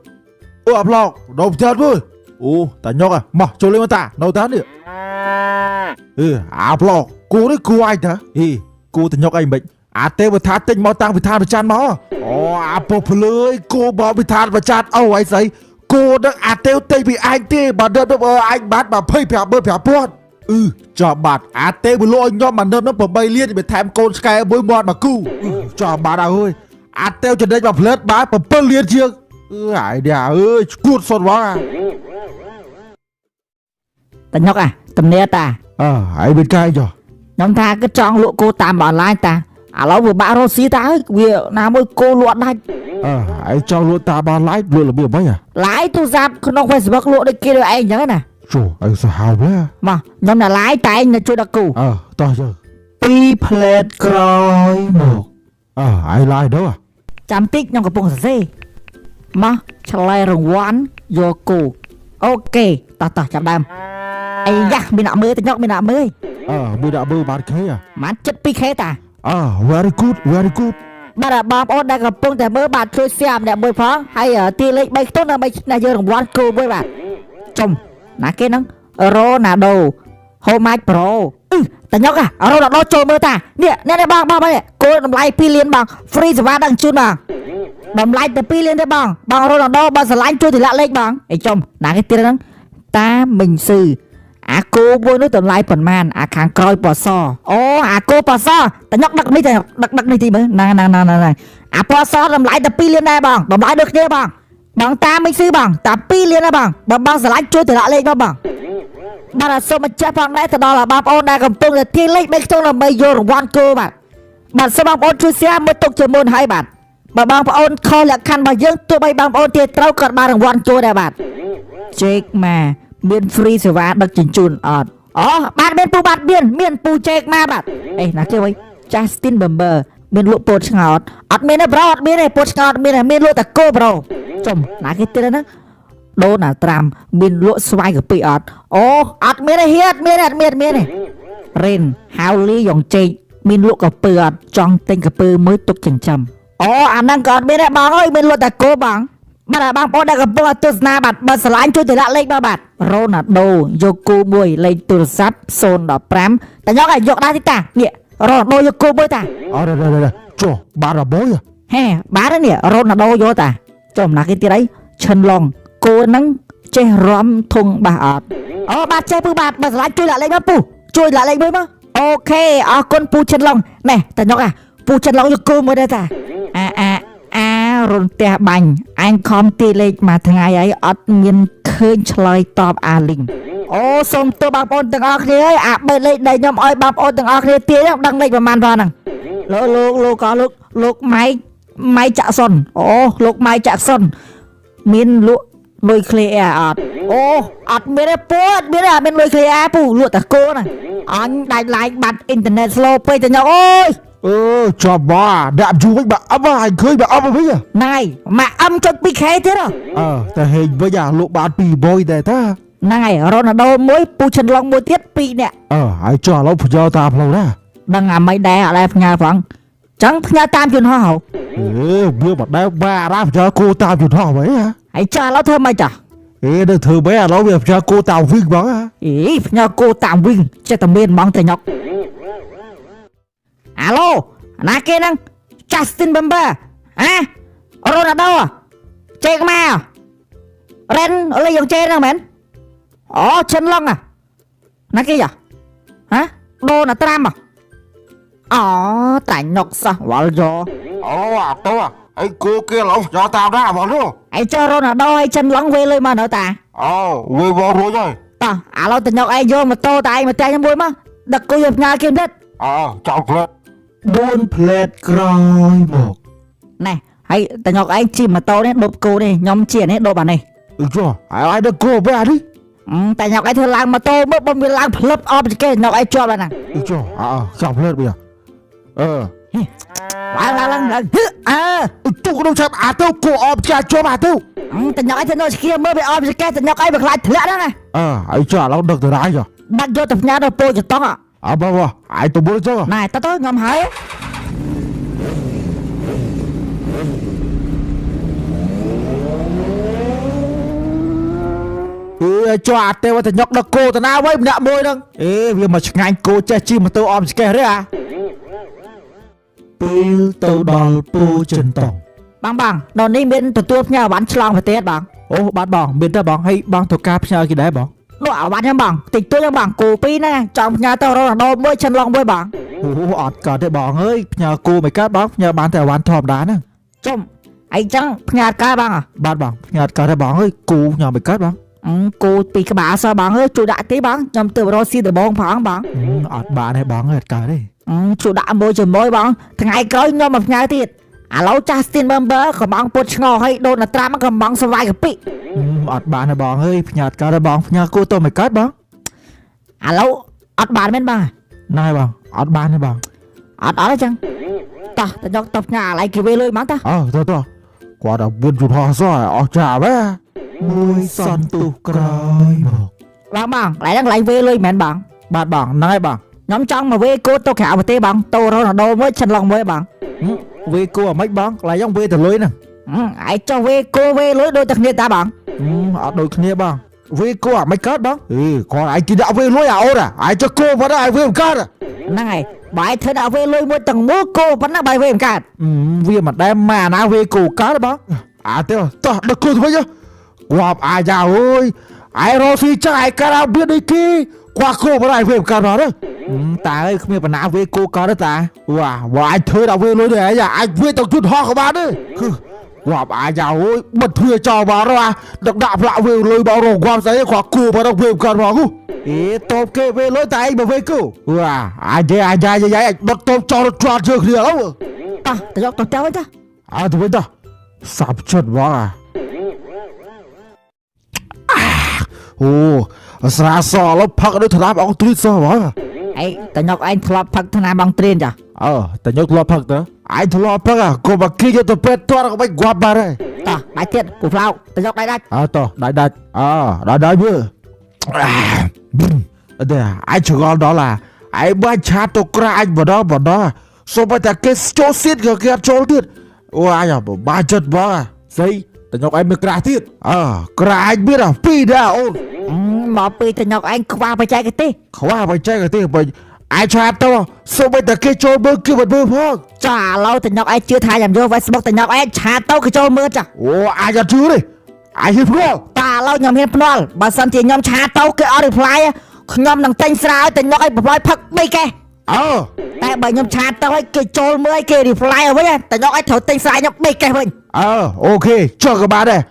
vlog đầu chân thôi ta nhóc à mà cho lên ta đầu tán đi vlog cô đấy cô ai hả cô ta nhóc anh bệnh tê bị thắt tinh máu tăng bị than bị chan máu popular cô bỏ bị than bị chan ai vậy cô đó tê tê bị anh tê bà đơn đó anh bắt bà phê phèo bơ phèo pon cho bạn tê bị lôi nhóm mà đơn nó bỏ bay liên bị thèm con sky bôi mòn mà cu cho bạn ơi tê cho đây bà plate bá bà bơ liên chiêng ai đẻ ơi cuột sọt quá แต่ยกตำเนียตา ai bên cai cho น้องทาก็จองลวกโกตามออนไลน์ตาเราvừaบ้าโรซีตาเวียน้ำมวยโกลวดได้ ai cho luôn ta ba lái luôn là bữa mấy à หลายตัวซับคนน้องเฟซบุ๊กลวดได้กี่เลยไอ้ยังไงน่ะ trời anh sao hào quá มาน้องน่ะหลายแต่น่ะช่วยดักกู to chưa pi plate còi một ai like đâu à จำติ๊กน้องกระโปรงเซ่มาเฉลยรางวัลโยกูโอเคต่อจับดำไอ้ยักษ์มีหน้ามือแต่ยกมีหน้ามือ bữa đã bơ bán khế à มันจัดปีเคตา very good บ้านบอมโอนได้กับปุ่งแต่เมื่อบาทช่วยเสียมเนี่ยมวยพ้องให้ตีเล็กใบต้นใบนายเยอของวันกูมวยบาทจมนักเก็ตนังโรนาโดโฮมายโปรแต่ยกโรนาโดโจมือตาเนี่ยบ้างเนี่ยกูทำลายพี่เลี้ยนบ้างฟรีสวัสดิ์ดังชุนบ้างทำลายแต่พี่เลี้ยนได้บ้างโรนาโดบ้างสลายช่วยถึงละเล็กบ้างไอ้จมนักเก็ตตีนังตามิงซื่อกูบวยนู้ทำลายผลมันขางกรอยปอซอกูปอซอแต่ยกดักนี่ทีมือนั่นปอซอทำลายแต่ปีเลี้ยนได้บ้างทำลายเด็กเยอะบ้างบางตาไม่ซื้อบ้างแต่ปีเลี้ยนได้บ้างบางสลายช่วยถึงละเล็กบ้างบ้านสมัยเจ้าฟังได้แต่ดอลลาร์บางโอนได้กับตุ้งแต่ที่เล็กไม่ต้องเราไม่โยนวันกูบ้างบ้านสมัยโอนช่วยเสียไม่ตกเจอมูลให้บ้านบางโอนคอหลักคันบางยังตัวใบบางโอนเตี้ยเต้ากัดมาถึงวันกูได้บ้านเช็คมาเมียนฟรีสวัสดิ์ดักจินจุนบาดเมียนปูบาดเมียนปูเจกมาบาดนักเกี่ยวไว้จัสตินบัมเบอร์เมียนลูกโปรชงอดเมียนบรอดเมียนโปรชงอดเมียนลูกตะโก้บรอจมนักเกี่ยวนะโดนตรามเมียนลูกสวายกับปีเมียนเฮียดเมียนเรนฮาวลี่ยองเจเมียนลูกกับปีจองเต็งกับปีมือตกจังจำอันนั้นก่อนเมียนบางเมียนลูกตะโก้บางบ้านบางปอได้กับตัวตุสนาบัดบาสลายช่วยแต่ละเล็กบัดโรนัลโดโยกูบวยเลยตุลซับโซนดอกแปมแต่ยกยกได้ที่ตาเนี่ยโรนัลโดโยกูบวยตาđây cho bà là bố à บ้านเนี่ยโรนัลโดโยตาจมนักที่ไรฉันลองโกนังเจร้อมทงบาดบาดเจ็บบบาดบาสลายช่วยละเล็กมาปูช่วยละเล็กมั้ยโอเคคนปูฉันลองแน่แต่ยกปูฉันลองโยกูบวยได้ตารุนเตะบังอันคอมตีเล็กมาทางไอ้อดเงินคืนเฉลยตอบลิงส่งตัวบางคนต่างออกเลยเบิดเลยได้ยอมอ้อยบางคนต่างออกเลยเตี้ยดังเล็กประมาณนั้นลูกไม้จะสนลูกไม้จะสนมินลูก លុយឃ្លីអែអត់អូអត់មានទេពូអត់មានទេអត់មានលុយឃ្លីអែពូលក់តែគោណាអញដាច់ឡាយបាត់អ៊ីនធឺណិត slow ពេកតញ៉ុកអើយ cho bà đạp chú với bà ấm à hành khơi bà ấm à bây giờ ណៃមកអឹមចុច 2K ទៀតហ៎ តែហេងវិញអាលោកបានពីបយដែរតា ហ្នឹងហើយរ៉ូណាល់ដូមួយពូឆិនឡុងមួយទៀត2នាក់ ហើយចុះឥឡូវផ្ញើតាមផ្លូវណា ដឹងអាមិនដែរអត់ដែរផ្ញើផងចឹងផ្ញើតាមយន្តហោះហ៎ វាមិនដែលបារ៉ាផ្ញើគោតាមយន្តហោះវិញហ៎ ហើយចាឥឡូវធ្វើម៉េចចា នៅធ្វើបែឥឡូវវាផ្ញើគោតាមវិញបងហ៎ អីផ្ញើគោតាមវិញចេះតែមានហ្មងតញ៉ុកអាឡូណាគេហ្នឹង Justin Bieber ហ៎រ៉ូណាល់ដូចេកមករ៉េនលេងយ៉ាងចេហ្នឹងមែនអូឆិនឡុងណាគេចាហ៎ដូណាត្រាំអូតាញ៉ុកសោះវល់យោ អាតោអីគោគេឥឡូវផ្ញើតាមណាបងនោះ ឯចុះរ៉ូណាល់ដូឲ្យឆិនឡុងវេលុយមកនៅតា វាបងរួចហើយ តោះឥឡូវតញ៉ុកឯងយកម៉ូតូតែឯងមកតែងមួយមកដឹកគូយកផ្ញើគេទៀត ចាំផ្លែ4ផ្លែតក្រោយមក ណែហើយតញ៉ុកឯងជិះម៉ូតូនេះដប់គោនេះខ្ញុំជិះនេះដប់អានេះ ចុះហើយដឹកគោបែនេះ តែញ៉ុកឯងធ្វើឡើងម៉ូតូមើលបើវាឡើងផ្លឹបអបចកេញ៉ុកឯងជាប់ហើយណា ចុះចាំផ្លែតវាឡើងទុកក្នុងឆាប់អាទៅគោអបចាជាប់អាទៅ តញ៉ុកឯងធ្វើនៅស្គៀមើលវាអបចកេតញ៉ុកឯងវាខ្លាចធ្លាក់ហ្នឹងណា ហើយចុះឥឡូវដឹកទៅណាចុះ ដាក់យកទៅផ្ញើដល់ពោចតង់ បងអាយទៅមើលចុះ ណែតើខ្ញុំហើយចុះអាទេវតញ៉ុកដឹកគោទៅណាវិញម្នាក់មួយហ្នឹងវាមកឆ្ងាញ់គោចេះជិះម៉ូតូអបចកេទេពេលទៅដល់ពូចិនតង់ បងដល់នេះមានទទួលផ្ញើអវ៉ាន់ឆ្លងប្រទេសបង អូបាទបងមានទេបងហើយបងត្រូវការផ្ញើគេដែរបង នោះអវ៉ាន់ហ្នឹងបងតិចតួចហ្នឹងបងគោ2ហ្នឹងចង់ផ្ញើទៅរ៉ូណាល់ដូមួយឆិនឡុងមួយបង អត់កើតទេបងអើយផ្ញើគោមិនកើតបងផ្ញើបានតែអវ៉ាន់ធម្មតាហ្នឹង ចុំអីចឹងផ្ញើកើតបង បាទបងផ្ញើកើតទេបងអើយគោខ្ញុំមិនកើតបង គោ2ក្បាលសោះបងអើយជួយដាក់ទីបងខ្ញុំទៅរកស៊ីដំបងផងបង អត់បានទេបងអើយអត់កើតទេ ជួយដាក់មួយជាមួយបងថ្ងៃក្រោយខ្ញុំមកផ្ញើទៀតឥឡូវ Justin Bieber កំងពុតឆ្ងល់ឲ្យដូនត្រាំកំងសវាយកាពិ អត់បានទេបងអើយផ្ញើកើតទេបងផ្ញើគោទៅមិនកើតបង ឥឡូវអត់បានមែនបង ណែបងអត់បានទេបង អត់អញ្ចឹងតោះតយកទៅផ្ញើអាឡៃគេវេលុយមកតោះ ទៅគាត់ដល់វឿនជូនហោះសោះអស់ចាវ៉ាមួយសន្ទុះក្រោយមក បងឡៃហ្នឹងឡៃវេលុយមែនបង បាទបងហ្នឹងហើយបង ខ្ញុំចង់មកវេគោទៅក្រៅប្រទេសបងទៅរ៉ូណាល់ដូមួយឆិនឡុងមួយបង វេគោអាម៉េចបងឡៃយ៉ាងវេទៅលុយហ្នឹង ឯចុះវេគោវេលុយដូចតែគ្នាតាបង អត់ដូចគ្នាបងវេគោអាម៉េចកើតបងគាត់ឯងទីដាក់វេលុយអូនឯងចុះគោប៉ុណ្ណាឯងវេមិនកើត ហ្នឹងហើយបាយធ្វើដាក់វេលុយមួយទាំងមូលគោប៉ុណ្ណាបាយវេមិនកើត វាមិនដែលម៉ាណាវេគោកើតបងទៅតោះដឹកគោទៅវិញគាត់អាយ៉ាអើយឯងរស់ស៊ីចាស់ឯងកើតអាវាដូចគេគាត់គោប៉ុណ្ណាឯងវេមិនកើតបងតាអើយគ្មានបណ្ណាវេគោកើតទេតាវ៉ាអាចធ្វើដាក់វេលុយទេឯងអាចវេទៅជូតហោះក៏បានទេគាត់អាយ៉ាអើយបិទទ្វារចោលបងដឹកដាក់ផ្លាក់វេលុយបងរងគាត់ស្អីគាត់គោប៉ុណ្ណាវេមិនកើតបងតបគេវេលុយតែឯងមកវេគោអាចយ៉ាដុតតបចោលរត់ជាប់ជើងគ្នាអូ តោះទៅយកទៅទៅវិញតោះ ទៅវិញតោះសាប់ចិត្តបងអូស្រាសឡផឹកដូចថ្លាប់អងទ្រីតសោះបង អីតញុកឯងធ្លាប់ផឹកថ្នាំបងត្រៀនចា តែញឹកធ្លាប់ផឹកទៅឯងធ្លាប់ផឹកកុំមកគិតទៅពេទ្យតរក៏មិនងាប់បានដែរ តោះដាច់ទៀតពូផ្លោកតញុកដាច់ តោះដាច់ដាច់មើលអត់ទេឯងឆ្ងល់ដល់ឯងបាច់ឆាតទៅក្រាច់បដសូមតែគេចូលសៀតក៏គេអត់ចូលទៀតអូអាយបាច់ចិត្តបងស្អីតញុកឯងមើលក្រាស់ទៀតក្រាច់មានពីរដែរអូន មកពីតញុកឯងខ្វះបច្ចេកទេស ខ្វះបច្ចេកទេសបើឯងឆាតទៅសូមតែគេចូលមើលគេមិនមើលផង ចាឥឡូវតញុកឯងជឿថាខ្ញុំយក Facebook តញុកឯងឆាតទៅគេចូលមើលចា អូអាចអត់ជឿទេឯងហ៊ានព្រោះ តាឥឡូវខ្ញុំហ៊ានភ្នាល់បើសិនជាខ្ញុំឆាតទៅគេអត់ reply ខ្ញុំនឹងទិញស្រាឲ្យតញុកឯងប្រឡយផឹក3កេះ តែបើខ្ញុំឆាតទៅឲ្យគេចូលមើលគេ reply ឲ្យវិញតញុកឯងត្រូវទិញស្រាខ្ញុំ3កេះវិញ អូខេចុះក៏បានដែរ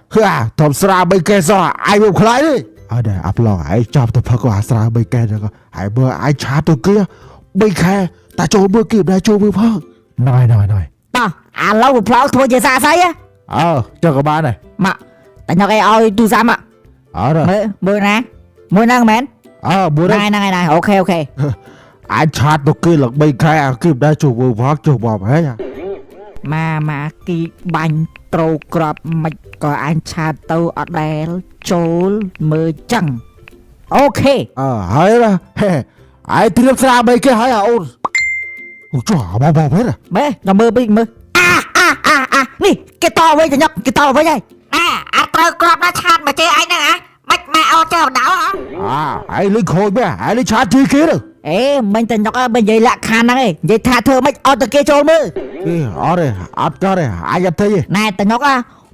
ធំស្រា3កេះសោះឯងវាខ្លាចទេអត់ដែរអាប្លង់ឯងចាប់ទៅផឹកអាស្រា3កេះហ្នឹងហើយបើឯងឆាតទៅគេ3ខែតាចូលមើលគេមិនដែរចូលមើលផងណយ តោះឥឡូវប្រឡងធ្វើជាសាស្អី ចុះក៏បានដែរ មក តែញ៉ុកឯងឲ្យទូរស័ព្ទ អរ មើលណាមួយហ្នឹងមែន អើមួយ ហ្នឹងអូខេ អាចឆាតទៅគេឡើង3ខែអាគីបដែរជួបវងជួបបបហេ ម៉ាគីបាញ់ត្រូវក្របមិនក៏អញឆាតទៅអត់ដែលចូលមើលចឹងអូខេ អើហើយណាអាយត្រៀមស្រា3គេហើយអូនអូចុះបបហេ មើលខ្ញុំមើលពេកមើលអានេះគេតវិញទៅញ៉ុកគេតវិញហើយអាត្រូវក្របណាឆាតមកជេអញហ្នឹងមិនមកអត់ចើដៅអាយលុយខូចមែអាយលុយឆាតជួយគេទៅ អេមិនតែញ៉ុកបើនិយាយលក្ខខណ្ឌហ្នឹងឯងនិយាយថាធ្វើមិនអត់ទៅគេចូលមើល អរទេអត់ក៏ទេអាយអត់ទេ ណែតែញ៉ុក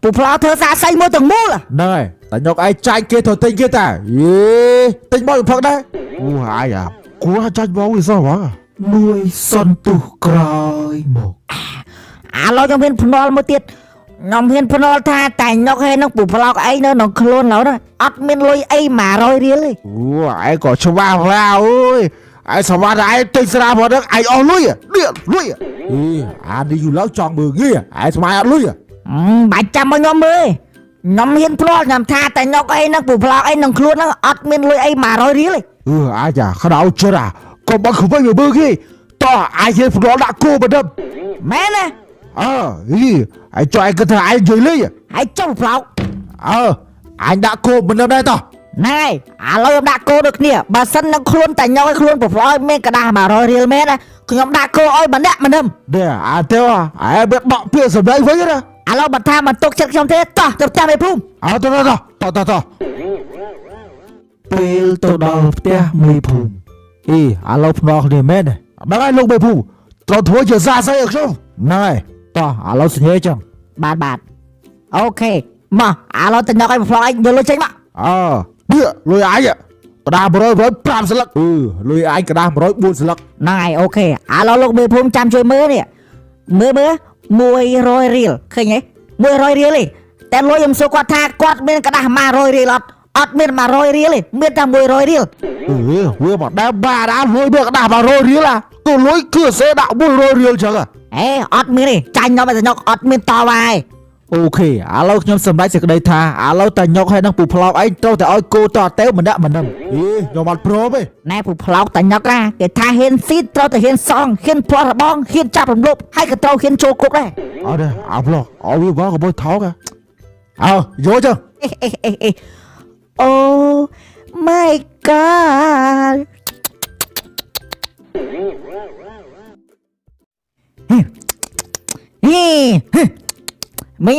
ពូផ្លោធ្វើសាស័យមួយទាំងមូល ហ្នឹងហើយតែញុកឯងចាច់គេទៅទិញគេតាយេទិញមកផឹកដែរអូអាយគួរចាច់មកវាសោះហ៎មួយសន្ទុះក្រោយមក ឥឡូវខ្ញុំមានភ្នាល់មួយទៀតខ្ញុំមានភ្នាល់ថាតែញ៉ុកហេនឹងពូផ្លោកអីនៅក្នុងខ្លួនឡូវហ្នឹងអត់មានលុយអី100រៀលទេ អូឯងក៏ច្បាស់ផ្លាអើយឯងសវត្តឯងទិញស្រាមកហ្នឹងឯងអស់លុយនេះលុយអានេះយូរឡើងចង់មើលងាឯងស្មានអត់លុយ បាច់ចាំមកខ្ញុំមើលខ្ញុំហ៊ានភ្នាល់ខ្ញុំថាតែញ៉ុកអីនឹងពូផ្លោកអីក្នុងខ្លួនហ្នឹងអត់មានលុយអី100រៀលទេ អាចក្តៅចិត្តក៏បើខ្វៃមើលគេតោះអាចហ៊ានភ្នាល់ដាក់គោបដិប មែនណា ឯងចុះឯងគិតថាឯងនិយាយលេង ហើយចុះផ្លោក អញដាក់គោមិនដែរតោះ ណែឥឡូវខ្ញុំដាក់គោដូចគ្នាបើសិននឹងខ្លួនតែញ៉ុកឲ្យខ្លួនពូផ្លោកមានกระดาษ100រៀលមែនណាខ្ញុំដាក់គោឲ្យម្នាក់ម្នឹម នេះអាទៅឯងវាបកពាក្យសម្ដីវិញណា ឥឡូវបើថាមិនទុកចិត្តខ្ញុំទេតោះទៅចាំឯភូមិ តោះពេលទៅដល់ផ្ទះមេភូមិឥឡូវភ្នាល់គ្នាមែនហ្នឹងហើយលោកមេភូមិត្រូវធ្វើជាសាស័យឲ្យខ្ញុំហ្នឹងហើយតោះឥឡូវសញ្ញាចឹង បាទអូខេមកឥឡូវទៅញ៉ុកឲ្យពូផ្លោកឯងយកលុយចេញមក នេះលុយអាយកដា100 5ស្លឹកលុយអាយកដា100 4ស្លឹក ហ្នឹងហើយអូខេឥឡូវលោកមេភូមិចាំជួយមើលនេះមើល100រៀលឃើញទេ100រៀលទេតែលុយខ្ញុំសួរគាត់ថាគាត់មានកระดาษ100រៀលអត់មាន100រៀលទេមានតែ100រៀល វាមកដើមបាដាលុយមានកដា100រៀលទៅលុយគឺសេដាក់100រៀលចឹង អេអត់មានទេចាញ់ខ្ញុំទៅញ៉ុកអត់មានតវ៉ាទេ អូខេឥឡូវខ្ញុំសម្រេចសេចក្តីថាឥឡូវតែញ៉ុកឲ្យនឹងពូផ្លោកឯងត្រូវតែឲ្យគោតទៅម្នាក់ម្នឹមខ្ញុំអត់ព្រមទេ ណែពូផ្លោកតែញ៉ុកណាគេថាហ៊ានស៊ីត្រូវតែហ៊ានសងហ៊ានផ្លាស់របងហ៊ានចាប់រំលោភហើយក៏ត្រូវហ៊ានចូលគុកដែរ អត់ទេអោផ្លោកអោវាវ៉ាក៏បើថោកយកចឹង អូ my god មីង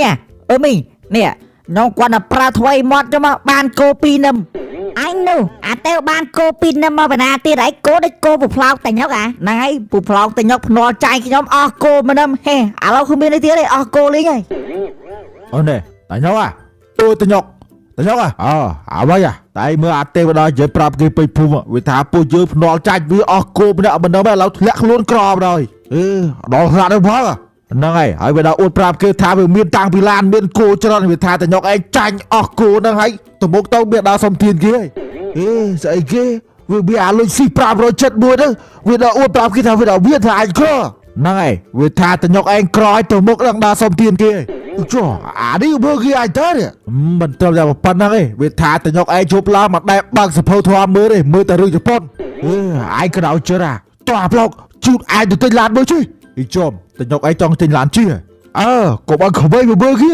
មីងនេះน้องគាត់ទៅប្រើថ្វីមាត់ទៅមកបានគោ2នឹមអញនោះអាទៅបានគោ2នឹមមកបណ្ណាទៀតឯងគោដូចគោពូផ្លោកតែញ៉ុកហ្នឹងហើយពូផ្លោកតែញ៉ុកភ្នាល់ចាយខ្ញុំអស់គោ1នឹមហេឥឡូវគ្មាននេះទៀតទេអស់គោលេងហើយ អូនេះតែញ៉ុកអូតែញ៉ុកអ្វីតែមើលអាទេវតានិយាយប្រាប់គេពេញភូមិវាថាពួកយើងភ្នាល់ចាច់វាអស់គោម្នាក់មិនដឹងឥឡូវធ្លាក់ខ្លួនក្របដល់ដល់ស្លាប់ទៅផងហ្នឹងហើយវាដល់អួតប្រាប់គេថាវាមានតាំងពីឡានមានគោច្រើនវាថាតែញ៉ុកឯងចាញ់អស់គោហ្នឹងហើយទៅមុខទៅវាដល់សំទានគេស្អីគេវាអាលុយស៊ី571ហ្នឹងវាដល់អួតប្រាប់គេថាវាដល់វាថាអញក្រហ្នឹងហើយវាថាតែញ៉ុកឯងក្រឲ្យទៅមុខដល់សំទានគេចុះអានេះមើលគេអាចទៅមិនត្រូវតែប៉ុណ្្នឹងទេវាថាតែញ៉ុកឯងជប់ឡើងមកដែរបើកសភៅធម៌មើលទេមើលតែរឿងជប៉ុនឯងក្តៅចិត្តតោះអាប្លោកជូតឯងទៅទិញឡានមើលជិះចំតែញ៉ុកឯងចង់ទិញឡានជិះកុំឲ្យខ្វៃមើលគេ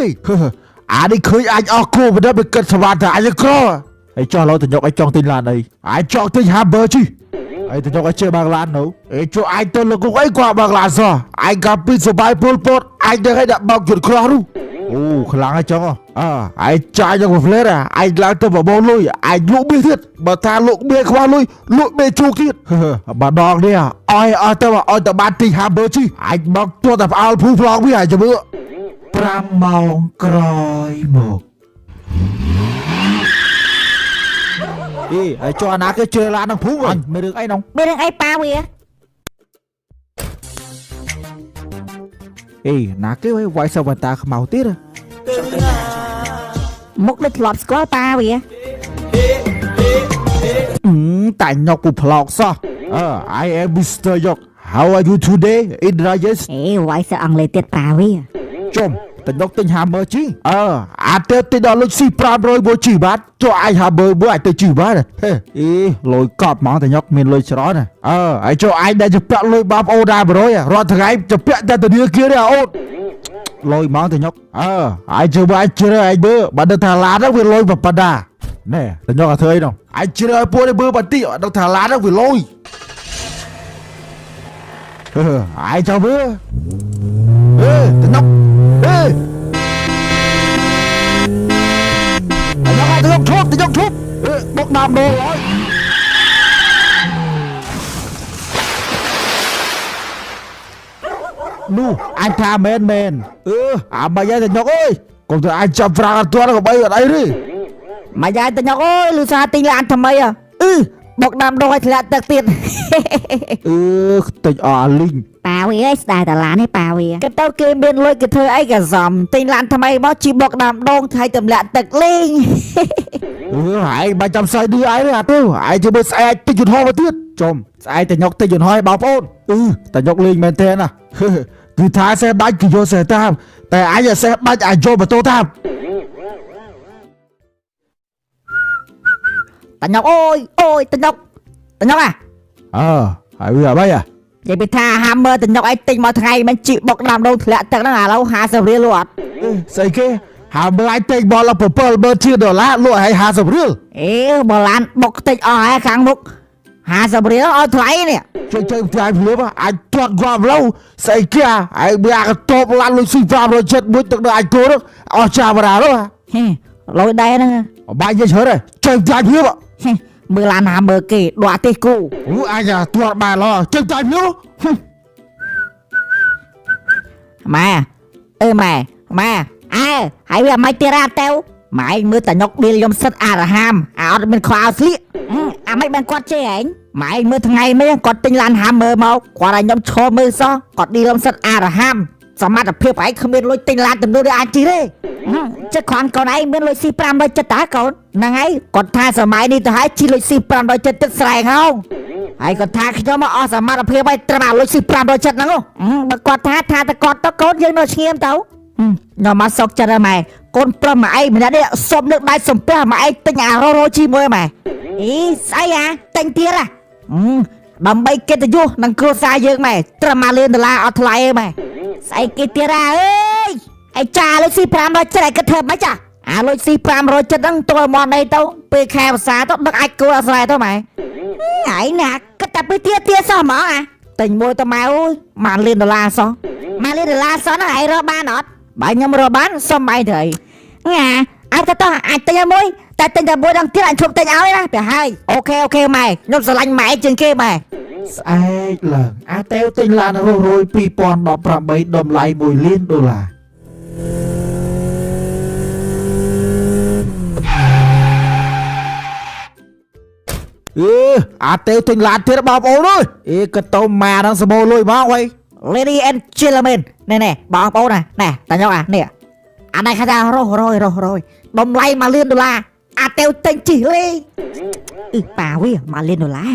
អានេះឃើញអញអស់គោមិនដឹងវាគិតស្វាថាអញក្រហើយចោះឡូវតែញ៉ុកឯងចង់ទិញឡានអីឯងចង់ទិញ Hammer ជិះឯងទៅញ៉ុកឯងជិះបើកឡាននោះចុះឯងទៅលោកគុកអីគាត់បើកឡានសោះឯងកាពីសបាយពលពតឯងដឹងឯងដាក់បើកយន្តក្រោះនោះអូខ្លាំងហើយចង់ឯងចាយយកផ្លេតឯងឡើងទៅបបោលុយឯងលក់បៀទៀតបើថាលក់បៀខ្វះលុយលក់បៀជោគទៀតបាដងនេះឲ្យទៅបានទី Hammer ជិះឯងមកទោះតែផ្អើលភូផ្លងវាឯងចាំមើល5ម៉ោងក្រោយមកឯងចុះអាណាគេជឿឡាននឹងភូអញមានរឿងអីនោះមានរឿងអីប៉ាវាណាគេវាយសវតាខ្មៅទៀតមុខដូចធ្លាប់ស្គាល់ប៉ាវាតែញ៉ុកពូផ្លោកសោះI am Mr. Yok How are you today in Rajesh វាយសអង់គ្លេសទៀតប៉ាវាចំ តែញ៉ុកទិញហាមើជីអាទៅទិញដល់លុយស៊ី500មួយជីបាទចុះអាយហាមើមួយអាចទៅជីបាទហេអីលុយកប់ហ្មងតែញ៉ុកមានលុយច្រើនហើយចុះអាយដែលជពាក់លុយបាបអូនដែរ100រាល់ថ្ងៃជពាក់តែធនាគារទេអូនលុយហ្មងតែញ៉ុកអាយជឿបើអាយជឿអាយមើបើដឹងថាឡានហ្នឹងវាលុយប៉ុណ្ណាណែតែញ៉ុកអាធ្វើអីនោះអាយជឿឲ្យពួកនេះមើបន្តិចដឹងថាឡានហ្នឹងវាលុយអាយចាំមើតែញ៉ុកទៅយកឈប់បុកតាមដូរហើយនោះអញថាមែនអាមិនយាយទៅញ៉ុកអើយកុំទៅអញចាប់ប្រាំងអត់ទាន់ក៏បីអត់អីទេមិនយាយទៅញ៉ុកអើយលឺសារទិញឡានថ្មីបុកតាមដូរឲ្យធ្លាក់ទឹកទៀតទិញអស់លីងប៉ាវាស្ដាយតាឡាននេះប៉ាវាគេទៅគេមានលុយគេធ្វើអីក៏សំទិញឡានថ្មីមកជីបុកតាមដងឲ្យទម្លាក់ទឹកលេងហើយបើចាំស្អែកឌឺឯងអាទៅឯងជិះមើលស្អែកទិញយន្តហោះមកទៀតចំស្អែកតែញ៉ុកទិញយន្តហោះឲ្យបងប្អូនតែញ៉ុកលេងមែនទេណាគឺថាសេះដាច់គឺយកសេះតាមតែអញសេះដាច់អាចយកម៉ូតូតាមតាញ៉ុកអូយតាញ៉ុកហើយវាអ្វីនិយាយពីថាហាមមើលតាញ៉ុកឯងទិញមកថ្ងៃមិនជីបុកតាមដងធ្លាក់ទឹកហ្នឹងឥឡូវ50រៀលអត់ស្អីគេហាមើលឯងទិញមកដល់$70000លក់ឲ្យ50រៀលបើឡានបុកទិញអស់ហើយខាងមុខ50រៀលឲ្យថ្លៃនេះជួយផ្សាយភ្លាមអាចទាត់គាត់ឡូវស្អីគេឯងបើអាកតបឡានលុយស៊ី570មួយទឹកដល់អាចគោនោះអស់ចាបរាឡូលុយដែរហ្នឹងបាយយើងច្រើនជួយផ្សាយភ្លាមមើលឡានហាមើលគេដកទេគូអាចទាត់បានឡជួយផ្សាយភ្លាមម៉ែហើយវាមិនទៀតទៅម៉ែមើលតាញ៉ុកឌីលខ្ញុំសិតអារហាមអត់មានខោស្លៀកអាមិនបានគាត់ចេះឯងម៉ែមើលថ្ងៃនេះគាត់ទិញឡានហាមមើលមកគាត់ឲ្យខ្ញុំឈរមើលសោះគាត់ឌីលខ្ញុំសិតអារហាមសមត្ថភាពឯងគ្មានលុយទិញឡានទំនើបទេអាចជិះទេចេះគ្រាន់កូនឯងមានលុយស៊ី570តើកូនហ្នឹងហើយគាត់ថាសម័យនេះទៅហើយជិះលុយស៊ី570ទឹកស្រែងហងហើយគាត់ថាខ្ញុំមកអស់សមត្ថភាពឲ្យត្រឹមអាលុយស៊ី570ហ្នឹងបើគាត់ថាតែគាត់ទៅកូនយើងនៅឈាមទៅខ្ញុំមកសុកចិត្តម៉ែកូនប្រុសម្នាក់ម្នាក់នេះសុំលើកដៃសំពះម៉ែទិញអារ៉ូជីមួយម៉ែស្អីទិញទៀតដើម្បីកិត្តិយសនឹងគ្រួសារយើងម៉ែត្រឹម$1 លានអត់ថ្លៃទេម៉ែស្អីគេទៀតអើយឯចាលុយស៊ី570ឯងគិតធ្វើម៉េចអាលុយស៊ី570ហ្នឹងទល់មកនេះទៅពេលខែភាសាទៅដឹកអាចគួរអត់ស្រ័យទៅម៉ែហើយណាគិតតែពីទៀតសោះហ្មងទិញមួយទៅម៉ែអើយ$1 លានសោះ$1 លានសោះហ្នឹងឯងរកបានអត់បើខ្ញុំរកបានសុំឯងទៅអត់ទៅអាចទិញឲ្យមួយតែទិញតែមួយដងទៀតអញឈប់ទិញឲ្យណាទៅហើយអូខេម៉ែខ្ញុំស្រឡាញ់ម៉ែជាងគេម៉ែស្អែកឡើងអាតេវទិញឡានរយ2018តម្លៃ$1 លានអាតេវទិញឡានទៀតបងប្អូនអើយក៏ទៅម៉ានឹងសមោលុយមកវ៉ៃLady and gentlemen នេះបងប្អូនណាតាញ៉ុកនេះអានេះគេថារស់តម្លៃ$1 លានអាតេវទិញជីលេប៉ាវា$1 លានឡាន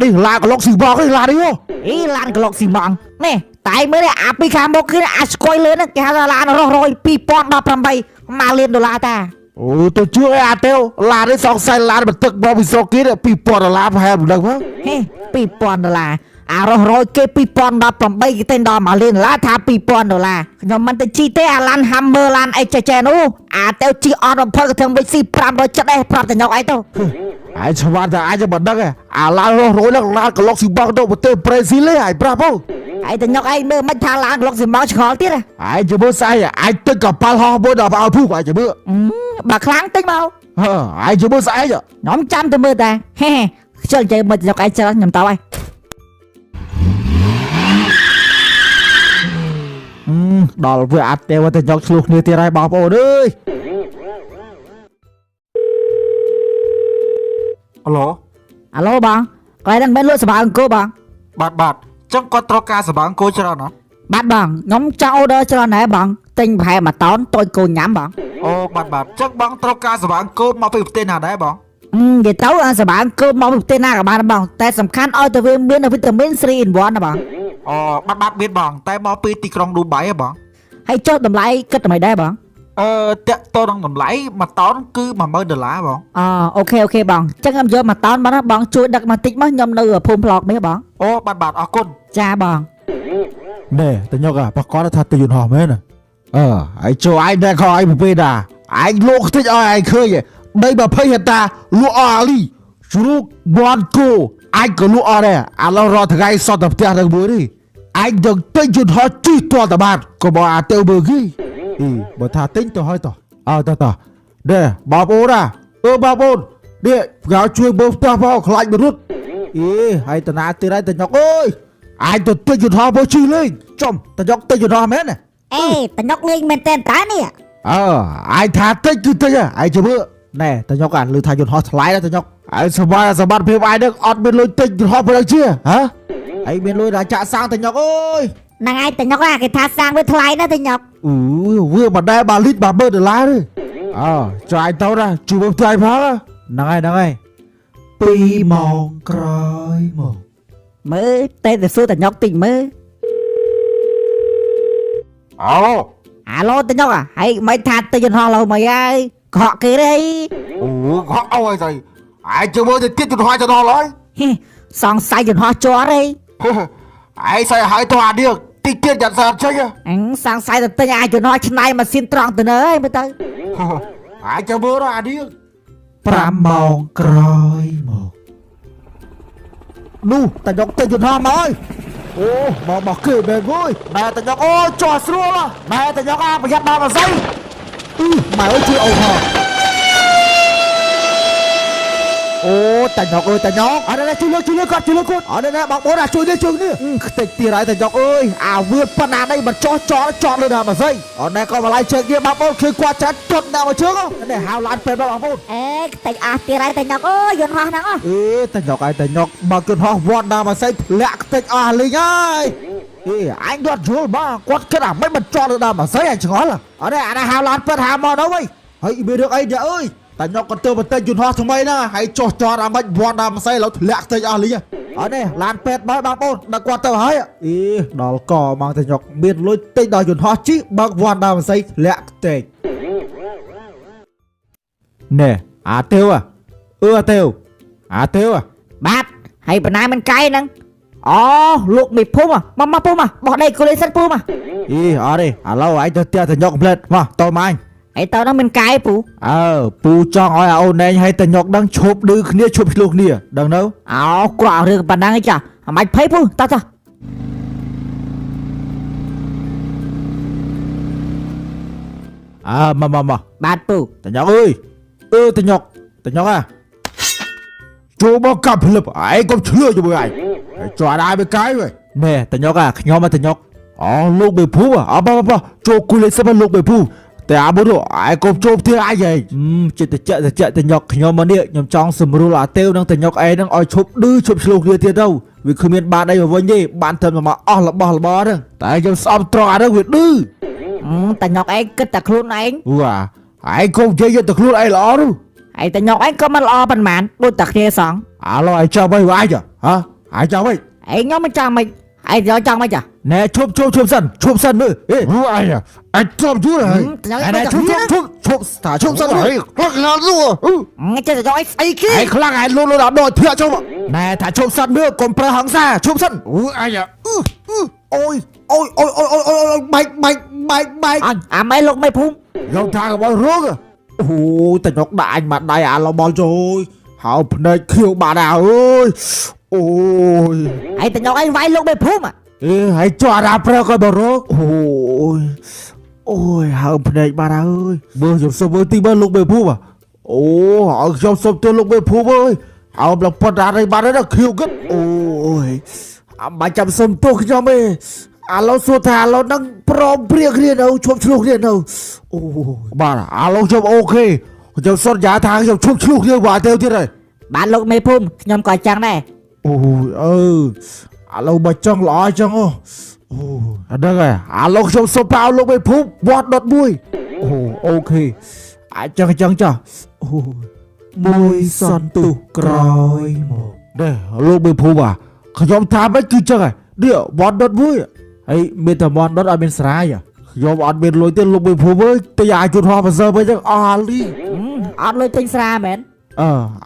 នេះឡានកន្លុកស៊ីម៉ងនេះឡាននេះឡានកន្លុកស៊ីម៉ងនេះតែមើលនេះអាពីខាងមុខគេអាស្គយលឿនគេហៅថាឡានរស់2018$1 លានតាទៅជឿឲ្យអាតេវឡាននេះសងសៃឡានបន្ទឹកមកពីស្រុកគេ$2,000ប្រហែលមិនដឹងហ៎$2,000អារស់គេ2018គេទិញដល់$1 លានថា$2,000ខ្ញុំមិនទៅជីទេអាឡានហាំមើឡានអីចេះនោះអាទៅជីអត់បំផុតក៏ធ្វើមិនស៊ី570ដែរប្រាប់តាញ៉ុកអីទៅហើយឆ្វាតតែអាចមិនដឹងអាឡានរស់ហ្នឹងឡានកន្លុកស៊ីបងទៅប្រទេសប្រេស៊ីលហើយប្រាប់ហ៎ហើយតាញ៉ុកអីមើលមិនថាឡានកន្លុកស៊ីបងឆ្ងល់ទៀតហើយជមើលស្អីអាចទឹកកប៉ាល់ហោះមួយដល់ឲ្យភូកហើយជមើលបើខ្លាំងតិចមកហើយជមើលស្អីខ្ញុំចាំទៅមើលតែខ្ជិលចេះមើលតាញ៉ុកអីច្រើនខ្ញុំទៅហើយដល់វាអត់ទេទៅយកឆ្លោះគ្នាទៀតហើយបងប្អូនអើយអាឡូបងកន្លែងហ្នឹងមិនលក់សបាអង្គរបងបាទចឹងគាត់ត្រូវការសបាអង្គរច្រើនណាបាទបងខ្ញុំចង់អូដឺច្រើនដែរបងទិញប្រហែល1តោនតូចគោញ៉ាំបងអូបាទចឹងបងត្រូវការសបាអង្គរមកពីប្រទេសណាដែរបងនិយាយទៅសបាអង្គរមកពីប្រទេសណាក៏បានបងតែសំខាន់ឲ្យតែវាមានវីតាមីន3 in 1ណាបងបាទមានបងតែមកពីទីក្រុងឌូបៃហ៎បង ហើយចុះតម្លៃគិតតែមិនដែរបង តាក់តនឹងតម្លៃមួយតោនគឺ$10000បង អូខេបងចឹងខ្ញុំយកមកតោនមកណាបងជួយដឹកមកតិចមកខ្ញុំនៅភូមិប្លុកនេះបង អូបាទអរគុណ ចាបង ណែតញ៉ុកបកគាត់ថាទៅយន្តហោះមែនហើយចូលឯងតែខឯងទៅពេលណាឯងលោកខ្ទេចឲ្យឯងឃើញដី20ហិកតាលក់អស់អាលីជ្រូកបនគោឯងក៏លក់អស់ដែរឥឡូវរកថ្ងៃសតទៅផ្ទះទៅមួយនេះឯងទៅទិញយន្តហោះជិះទាល់តែបានក៏មកអាទៅមើលគេបើថាទិញទៅហើយតោះតោះនេះបងប្អូនបងប្អូននេះកៅជួយមើលផ្ទះផងខ្លាចមរុតហើយតាណាទៀតហើយតញ៉ុកអើយឯងទៅទិញយន្តហោះមកជិះលេងចំតញ៉ុកទិញយន្តហោះមែនណា អេតញុកលេងមែនតើតានេះ ឯងថាទិញគឺទិញឯងជឿមើលណែតញ៉ុកឮថាយន្តហោះថ្លៃណាតញ៉ុកឯងសម្បត្តិភាពឯងនឹងអត់មានលុយទិញយន្តហោះប្រហែលជាហ៎ឯងមានលុយដល់ចាក់សាំងតញ៉ុកអើយ ហ្នឹងឯងតញុកគេថាសាំងវាថ្លៃណាស់តញុក វាមិនដែរ$1លីត្រ$10000ទេចុះឯងទៅណាជួយមើលផ្ទះផងហ្នឹងហើយ2ម៉ោងក្រោយមក មើលតែសួរតញុកតិចមើល អាឡូតញុកហើយមិនថាទិញយន្តហោះឡូវមិនហើយកក់គេទេ ខកអើយស្អីឯងជឿមើលទៅទៀតយន្តហោះទៅដល់ហើយ សង្ស័យយន្តហោះជាប់ទេ ឯងស្អីហើយទៅអានេះតិចទៀតយ៉ាត់សាចេញ សង្ស័យទៅទិញអាយន្តហោះឆ្នៃម៉ាស៊ីនត្រង់ទៅនៅហើយមើលទៅ អាចចាំមើលអានេះ5ម៉ោងក្រោយមកនោះតញ៉ុកទិញយន្តហោះមកអូមកគេមែនអើយណែតញ៉ុកអូចោះស្រួលណែតញ៉ុកប្រយ័ត្នដល់មកស្អីម៉ែអើយជួយអូហោអូតញ៉ុកអើយតញ៉ុកអត់ណែជួយលើគាត់អត់ណែបងប្អូនជួយនេះខ្ទេចទៀតហើយតញ៉ុកអើយអាវឿនប៉ុណ្ណានេះមិនចោះចតលើដល់មកស្អីអត់ណែក៏បល័យជើងវាបងប្អូនឃើញគាត់ចាត់ចត់ដល់មកជើងណែហៅឡានពេទ្យបងប្អូន អេខ្ទេចអស់ទៀតហើយតញុកអូយន្តហោះហ្នឹងតញ៉ុកឯងតញ៉ុកមកយន្តហោះវត្តដល់មកស្អីធ្លាក់ខ្ទេចអស់លីងហើយអញគាត់យល់បងគាត់គិតអាមិនចត់លើដល់មកស្អីអញឆ្ងល់អត់ទេអានេះហៅឡានពេទ្យហៅមកដល់វិញហើយមានរឿងអីដែរអើយតញ៉ុកក៏ទៅបន្តិចយន្តហោះថ្មីហ្នឹងហើយចោះចតអាមិនវត្តដល់មកស្អីឡូវធ្លាក់ខ្ទេចអស់លីងអត់ទេឡានពេទ្យបងប្អូនដល់គាត់ទៅហើយដល់កមកតញ៉ុកមានលុយតិចដល់យន្តហោះជីបើកវត្តដល់មកស្អីធ្លាក់ខ្ទេចណែអាទេវអាទេវបាទហើយបណ្ណាមិនកែហ្នឹងអូលោកមីភូមិមកភូមិបោះដីគូលេសិនភូមិអត់ទេឥឡូវឯងទៅផ្ទះតញ៉ុកកំភ្លេតមកតើម៉ាញ់ហើយតើហ្នឹងមិនកែពូពូចង់ឲ្យអូនឯងឲ្យតញ៉ុកដឹងឈប់ឌឺគ្នាឈប់ឆ្លោះគ្នាដឹងនៅក្រក់រឿងប៉ុណ្ណឹងឯងចាអាមិនភ័យពូតោះមកបាទពូតញ៉ុកអើយតញ៉ុកចូលមកកាប់ភ្លឹបឯងកុំឆ្លឿជាមួយឯងចុះដែរវាកាយវិញណែតញ៉ុកខ្ញុំមកតញ៉ុកលោកបេភូបចូលគូលេសិនលោកបេភូតែអាបុរឯងកុំចូលផ្ទះឯងចិត្តតិចតញ៉ុកខ្ញុំមកនេះខ្ញុំចង់សម្រួលអាទេវនឹងតញ៉ុកឯងនឹងឲ្យឈប់ឌឺឈប់ឆ្លោះគ្នាទៀតទៅវាគ្មានបានអីមកវិញទេបានតែមកអស់របស់របរហ្នឹងតែខ្ញុំស្អប់ត្រង់អាហ្នឹងវាឌឺតញ៉ុកឯងគិតតែខ្លួនឯងឯងកុំនិយាយទៅខ្លួនឯងល្អនោះហើយតញ៉ុកឯងក៏មិនល្អប៉ុន្មានដូចតែគ្នាសងឥឡូវឯងចាំវិញឯងឯងចាំវិញខ្ញុំមិនចាំមិនឯងចង់មិនចាណែឈប់សិនមើលឯងចាំយូរហើយណែឈប់សិនហើយខ្លាំងលូចេះតែយកអីគេឯងខ្លាំងឯងលូដល់ដូចធាក់ចុះណែថាឈប់សិនមើលកុំប្រើហង្សាឈប់សិនឯងអូយបែកអាម៉ែលោកម៉ែភូមិយកថាកុំរងអូតញ៉ុកដាក់អញមកដៃអាឡបល់ចូលហៅភ្នែកខៀវបាត់ហើយអូយហើយតញ៉ុកឯងវាយលោកម៉ែភូមិហើយចុះអាប្រើក៏បរោអូយហៅភ្នែកបាត់ហើយមើលខ្ញុំសុំមើលទីមើលលោកម៉ែភូមិអូហើយខ្ញុំសុំទៅលោកម៉ែភូមិអើយហៅឡើងប៉ុតអានេះបាត់ហើយខៀវគិតអូយអាមិនចាំសុំទោសខ្ញុំទេឥឡូវសួរថាឥឡូវនឹងព្រមព្រៀងគ្នានៅឈប់ឆ្លោះគ្នានៅអូបាទឥឡូវខ្ញុំអូខេខ្ញុំសន្យាថាខ្ញុំឈប់ឆ្លោះគ្នាបាទទៅទៀតហើយបាទលោកមេភូមិខ្ញុំក៏ចង់ដែរអូឥឡូវបើចង់ល្អចឹងអូអាហ្នឹងហើយឥឡូវខ្ញុំសុំប៉ាលោកមេភូមិវត្ត11អូខេអាចចឹងចាមួយសន្ទុះក្រោយមកនេះលោកមេភូមិខ្ញុំថាមិនគឺចឹងហើយនេះវត្ត11ហើយមានតែមន់ដុតឲ្យមានស្រាយ ខ្ញុំអត់មានលុយទេលោកមេភូមិអើយតែអាយជូនហោះបើសើបើចឹងអស់លី អត់លុយទិញស្រាមែន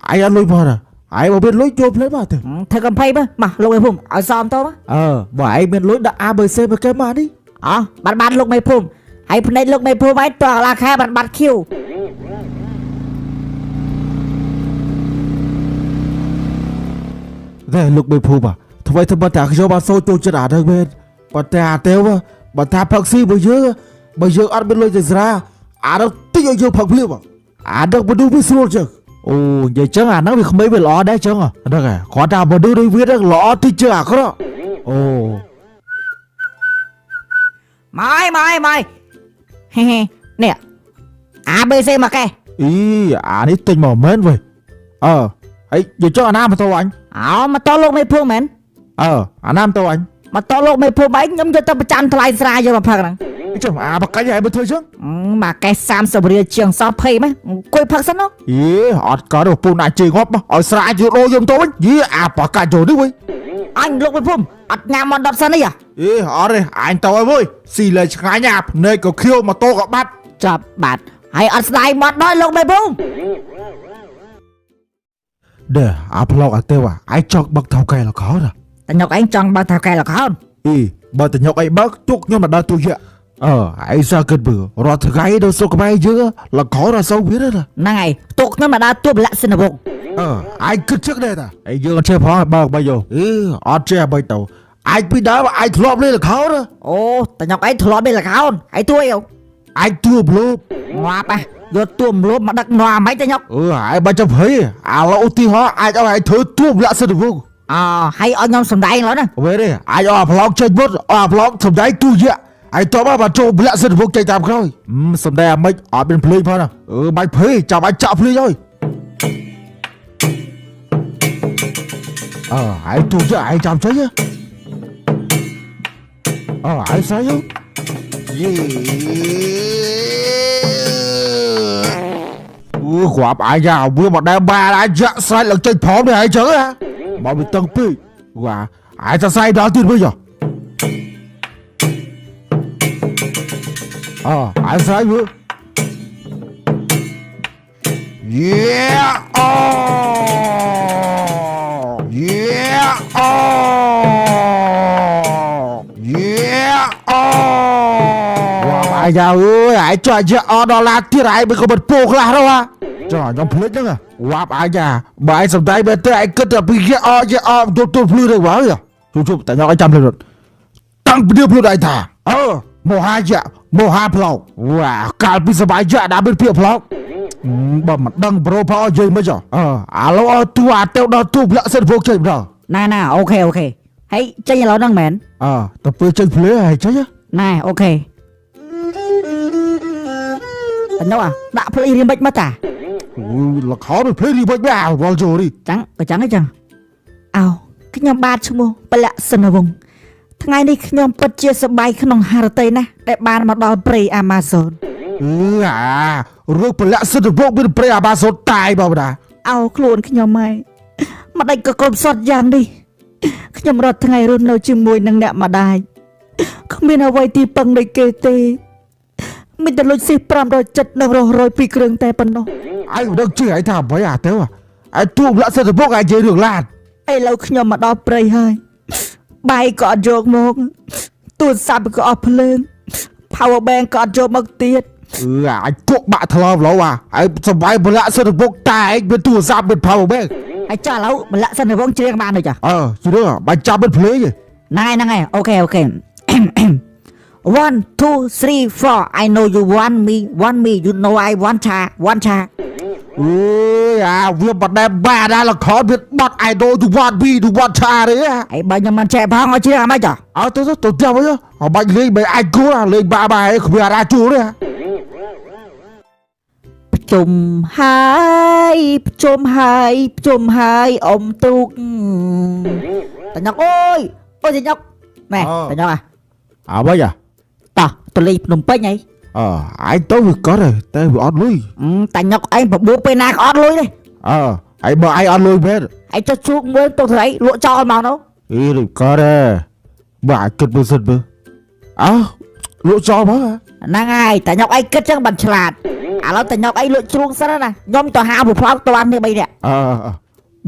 អាយអត់លុយផងអាយបើមានលុយចូលផ្លេមកទៅ ធ្វើកំភៃមកលោកមេភូមិឲ្យសមតមក បើឯងមានលុយដាក់ ABC មកគេមកនេះ អូបានលោកមេភូមិហើយភ្នែកលោកមេភូមិឯងតោះឡាខែបាត់ខៀវ តែលោកមេភូមិថ្មីតែខ្ញុំបានសូចូលចិត្តអាហ្នឹងមែនបើតែអាទេវបើថាផឹកស៊ីបើយើងអត់មានលុយទៅស្រាអានោះតិចឲ្យយើងផឹកភ្លាមអានោះមនុស្សវាស្រួលចឹងអូនិយាយចឹងអាហ្នឹងវាក្មេងវាល្អដែរចឹងហ្នឹងហើយគាត់ថាមនុស្សដូចវាហ្នឹងល្អតិចជាងអាក្រក់អូ ម៉ៃហេនេះ ABC មកកែ អីអានេះទិញមកមែនវ៉េហើយយកចុះអាណាមកតអញ មកតលោកមេភូមិមែន អាណាមកតអញ មកតលោកមេភូមិឯងខ្ញុំយកទៅប្រចាំថ្លៃស្រាយកមកផឹកហ្នឹង ចុះអាបកាច់ឲ្យបើធ្វើចឹង មកកែ30រៀលជាងសោះភ័យម៉េះអង្គុយផឹកសិននោះ អត់ក៏ពូនអាចជិះងាប់ឲ្យស្រាយយកដូរយើងទៅវិញអាបកាច់ចូលនេះវិញ អញលោកមេភូមិអត់ញ៉ាំមកដុតសិននេះ អត់ទេអញទៅឲ្យមួយស៊ីលេឆ្ងាញ់អាភ្នែកក៏ខៀវម៉ូតូក៏បាត់ ចាប់បាត់ហើយអត់ស្ដាយបាត់ដល់លោកមេភូមិ អាប្លុកអាទេវអាយចង់បឹកថៅកែលកោត តញុកឯងចង់បើកថៅកែលកោន បើតញុកអីបើកជុកខ្ញុំមកដល់ទូយឯងសើគិតមើលរត់ថ្ងៃដល់សុខខ្មែរយើងលកោរអសូវវាណា ហ្នឹងហើយទុកខ្ញុំមកដល់ទួបលក្ខសិនវង ឯងគិតជឹកដែរតាឯងយើងអត់ចេះផងបើកបីយោអត់ចេះបីទៅឯងពីដើមឯងធ្លាប់លេងលកោរ អូតញុកឯងធ្លាប់លេងលកោនហើយទួយអូ ឯងទួប្លូប ងាប់យកទួមលប់មកដឹកនំអាម៉េចតញុក ឯងបាច់ចាំភ័យឥឡូវឧទាហរណ៍អាចឲ្យឯងធ្វើទួបលក្ខសិនវង ហើយឲ្យខ្ញុំសំដែងឡើយណា វេទេអាចឲ្យអាប្លុកចេញមុតអាប្លុកសំដែងទូយៈឯងតបមកចូលលក្ខសិនវងចេញតាមក្រោយសំដែងអាម៉េចអត់មានភ្លេងផងណាបាច់ភ័យចាំអាចចាក់ភ្លេងហើយឯងទូយៈឯងចាំចេញឯងស្អីគាត់អាយ៉ាវាមកដែរបាអាយ៉ាស្រេចឡើងចេញផងនេះឯងចឹងមកវាតឹងពេកអាយទៅស្អីដល់ទៀតវិញអាយស្អីវើអាយ៉ាអើយអាយចុះអាយ៉ាអត់ដល់ឡាទៀតអាយមិនក៏មិនពោខ្លះđâuចុះខ្ញុំភ្លេចហ្នឹងវ៉ាប់អាយ៉ាបើឯងសំដែងបែបទៅឯងគិតតែពីយ៉ាអទទួលភ្លឺទៅបើជុំតែខ្ញុំឲ្យចាំភ្លឺតាំងពីភ្លឺឯងថាមហាយ៉ាមហាផ្លោកវ៉ាកាលពីសបាយយ៉ាដាក់មានពាក្យផ្លោកបើមិនដឹងប្រូផោនិយាយមិនចុះឥឡូវឲ្យទូអាទៅដល់ទូលក្ខសិនភោគចេញម្ដងណាអូខេហើយចេញឥឡូវហ្នឹងមែនទៅពេលចេញភ្លឺហើយចេញណាអូខេតញុកដាក់ភ្លេងរៀងមិនមកតាលខោនឹងភ្លេងរៀងមិនមកវល់ចូលនេះចឹងខ្ញុំបាទឈ្មោះពលៈសិនវងថ្ងៃនេះខ្ញុំពិតជាសប្បាយក្នុងហារតីណាស់ដែលបានមកដល់ព្រៃអាម៉ាហ្សូនរឿងពលៈសិនវងមានព្រៃអាម៉ាហ្សូនតាយបងតាខ្លួនខ្ញុំហើយម្ដេចក៏គ្រប់សតយ៉ាងនេះខ្ញុំរត់ថ្ងៃរស់នៅជាមួយនឹងអ្នកម្ដាយគ្មានអ្វីទីពឹងដូចគេទេមានតែលុយស៊ី570នៅរស់រយពីគ្រឿងតែប៉ុណ្ណោះឯងមិនដឹងជឿឯងថាអ្វីទៅឯទូលក្ខសិនវងឯងនិយាយរឿងឡានឥឡូវខ្ញុំមកដល់ព្រៃហើយបាយក៏អត់យកមកទូរស័ព្ទក៏អស់ភ្លើង power bank ក៏អត់យកមកទៀតអាចគក់បាក់ថ្លើមឡូវហើយសបាយបលាក់សិនវងតែឯងមានទូរស័ព្ទមាន power bank ហើយចាឥឡូវបលាក់សិនវងច្រៀងបានទេចាជឿបាច់ចាំមិនភ្លេងទេហ្នឹងហើយអូខេ 1 2 3 4 I know you want me you know I want cha វាបដែបាដែរលខោវាបាត់ I know you want me you want cha ទេហើយបើខ្ញុំមិនចេះផងឲ្យច្រៀងអាម៉េចទៅចាំវិញបាច់លេងបើអាចគួរលេងបាឲ្យគ្មានអារាជួលទេប្រជុំហើយអ៊ំទូកតញ៉ុកអូយតញ៉ុកណែតញ៉ុកអ្វីតោះទៅលេងភ្នំពេញអីឯងទៅវាក៏តែវាអត់លុយតាញ៉ុកឯងបបួពេលណាក៏អត់លុយទេហើយបើឯងអត់លុយមែនឯងចុះជួកមើលទៅស្រីលក់ចោលមកនោះឬក៏បើអាចគិតមើលសិនមើល លក់ចោលមក ហ្នឹងហើយតែញ៉ុកអីគិតចឹងបានឆ្លាតឥឡូវតែញ៉ុកអីលក់ជ្រូកសិនណាខ្ញុំទៅហៅប្រផ្លោកតាន់នេះ3នាក់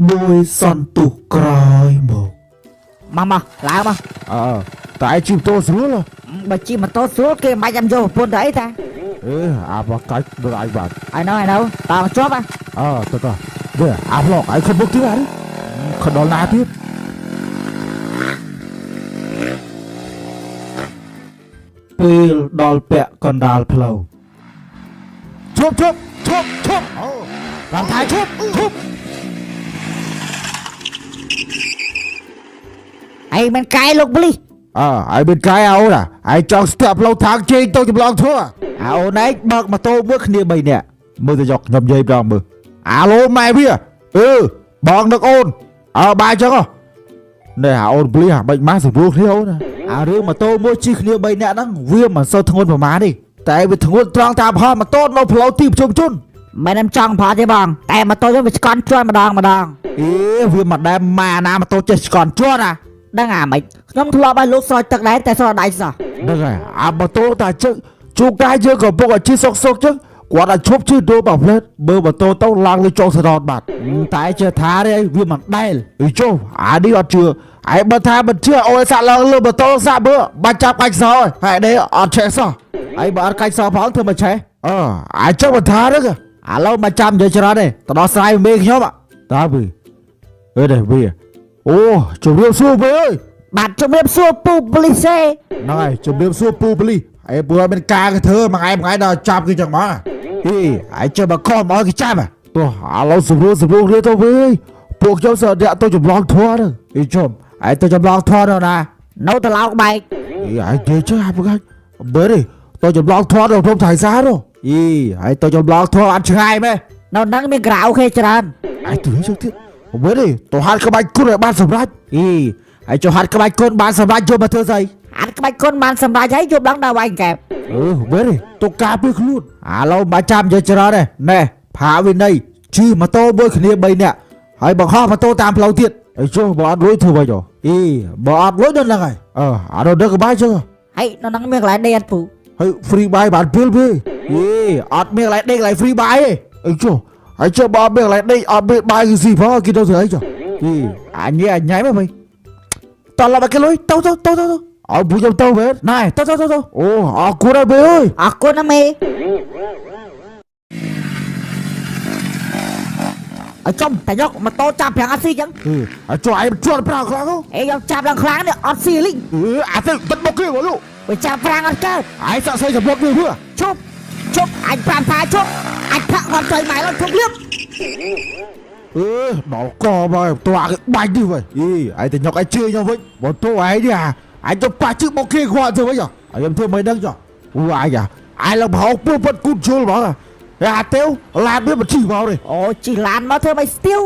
មួយសន្ទុះក្រោយមក មកឡើងមក តែឯងជិះម៉ូតូស្រួល បើជិះម៉ូតូស្រួលគេមិនបាច់ចាំយកប្រពន្ធទៅអីតា អាបកាច់ដល់ឯងបាទ ហើយនៅតើជាប់ហ៎ តនេះអាប្លុកឯងខំមុខទៀតហ៎ខំដល់ណាទៀតពេលដល់ពាក់កណ្ដាលផ្លូវឈប់តាមថៃឈប់ អីមិនកែលោកប៉ូលីស ឯងមានកាយអូនឯងចង់ស្ទាក់ផ្លូវທາງជេងទៅចម្លងធัวអូនឯងបើកម៉ូតូមួយគ្នា3នាក់មើលទៅយកខ្ញុំនិយាយប្រងមើលអាឡូម៉ែវាបងនឹកអូនបាយចឹងនេះអូនប៉ូលីសបាច់ម៉ាស់ស្រួលគ្នាអូនរឿងម៉ូតូមួយជិះគ្នា3នាក់ហ្នឹងវាមិនសូវធ្ងន់ប្រហែលទេតែវាធ្ងន់ត្រង់តាមផលម៉ូតូនៅផ្លូវទីប្រជុំជន មិនខ្ញុំចង់ប្រហែលទេបងតែម៉ូតូខ្ញុំវាស្គន់ជាន់ម្ដង វាមិនដែលម៉ាណាម៉ូតូចេះស្គន់ជាន់ ដឹងអាមិនខ្ញុំធ្លាប់ឲ្យលោកស្រោចទឹកដែរតែស្រោចដៃសោះ ហ្នឹងហើយអាម៉ូតូតាជឹកជួកាយយើងក៏ពុកឲ្យជិះសុកចឹងគាត់ឲ្យឈប់ជិះដូរបើផ្លេតបើម៉ូតូទៅឡើងលើចុងសរតបាត់តែជឿថាទេវាមិនដែលចុះអានេះអត់ជឿឯងបើថាមិនជឿអូនសាក់ឡើងលើម៉ូតូសាក់មើលបាច់ចាប់កាច់សោហើយនេះអត់ឆេះសោះឯងបើអត់កាច់សោផងធ្វើមិនឆេះអាចចុះបើថាទេឥឡូវមកចាំនិយាយច្រើនទេទៅដល់ស្រ័យមេខ្ញុំតើវានេះវាអូជម្រាបសួរវាអើយ បាទជំរាបសួរពូប៉ូលីសទេ ហ្នឹងហើយជំរាបសួរពូប៉ូលីសឯងពូឲ្យមានការគេធ្វើមួយថ្ងៃដល់ចាប់គេចឹងមកឯងចាំមកខំមកគេចាប់ទោះឥឡូវស្រួលគ្នាទៅវិញពួកខ្ញុំសើដាក់ទៅចម្លងធွာទៅជុំឯងទៅចម្លងធွာទៅណា នៅទៅឡោកបែក ឯងនិយាយចេះអាប្រកាច់បើទេទៅចម្លងធွာទៅខ្ញុំថៃសារឯងទៅចម្លងធွာអត់ឆ្ងាយមែន នៅហ្នឹងមានក្រៅគេច្រើន ឯងទៅចឹងទៀតបើទេទៅហាត់ក្បាច់គុណឲ្យបានសម្រេចឯងចុះហាត់ក្បាច់គុណបានសម្រេចយកមកធ្វើស្អី អានក្បាច់គុណបានសម្រាប់ឲ្យយប់ឡើងដល់វាយកែប បើទេទៅការពីខ្លួនឥឡូវមកចាំនិយាយច្រើនទេណែផាវិន័យជិះម៉ូតូមួយគ្នា3នាក់ហើយបង្ហោះម៉ូតូតាមផ្លូវទៀតឯចុះបើអត់លុយធ្វើវិញបើអត់លុយដល់ហ្នឹងហើយអានោះដឹកក្បាយចឹង ហើយនៅហ្នឹងមានកន្លែងដេកអត់ពូ ហើយ free buy បានពេលទេអត់មានកន្លែងដេកកន្លែង free buy ទេចុះហើយចុះបើអត់មានកន្លែងដេកអត់មានបាយគឺស៊ីផងគេទៅធ្វើអីចុះអញញ៉ៃមកវិញតោះឡើងគេលុយទៅឲ្យពួកខ្ញុំទៅមែនណែទៅអូអរគុណហើយអើយ អរគុណណាមេអើចំតែយកម៉ូតូចាប់ប្រាំងអត់ស៊ីចឹង ហើយចុះឯងជាប់ប្រាំងខ្លាំងហ៎ អេខ្ញុំចាប់ឡើងខ្លាំងនេះអត់ស៊ីលីង អាទៅបិទមុខគេមកលោក បើចាប់ប្រាំងអត់កើត ឯងសាក់ស្អីសម្លុតវា ជប់អញប្រាប់ថាជប់អញផាក់គាត់ជួយម៉ែឡើងជប់លៀប ដល់កមកតើគេបាច់នេះវិញឯងទៅញ៉ុកឯងជឿខ្ញុំវិញបើតើឯងនេះអញទៅប៉ះជឹកមកគេគាត់ទៅវិញខ្ញុំធ្វើមិនដឹងចុះអូឯងឡើងប្រហោងពួកពិតគូជុលហ្មងអាទេវឡានវាមិនជិះមកទេ អូជិះឡានមកធ្វើមិនស្ទៀវ ឥ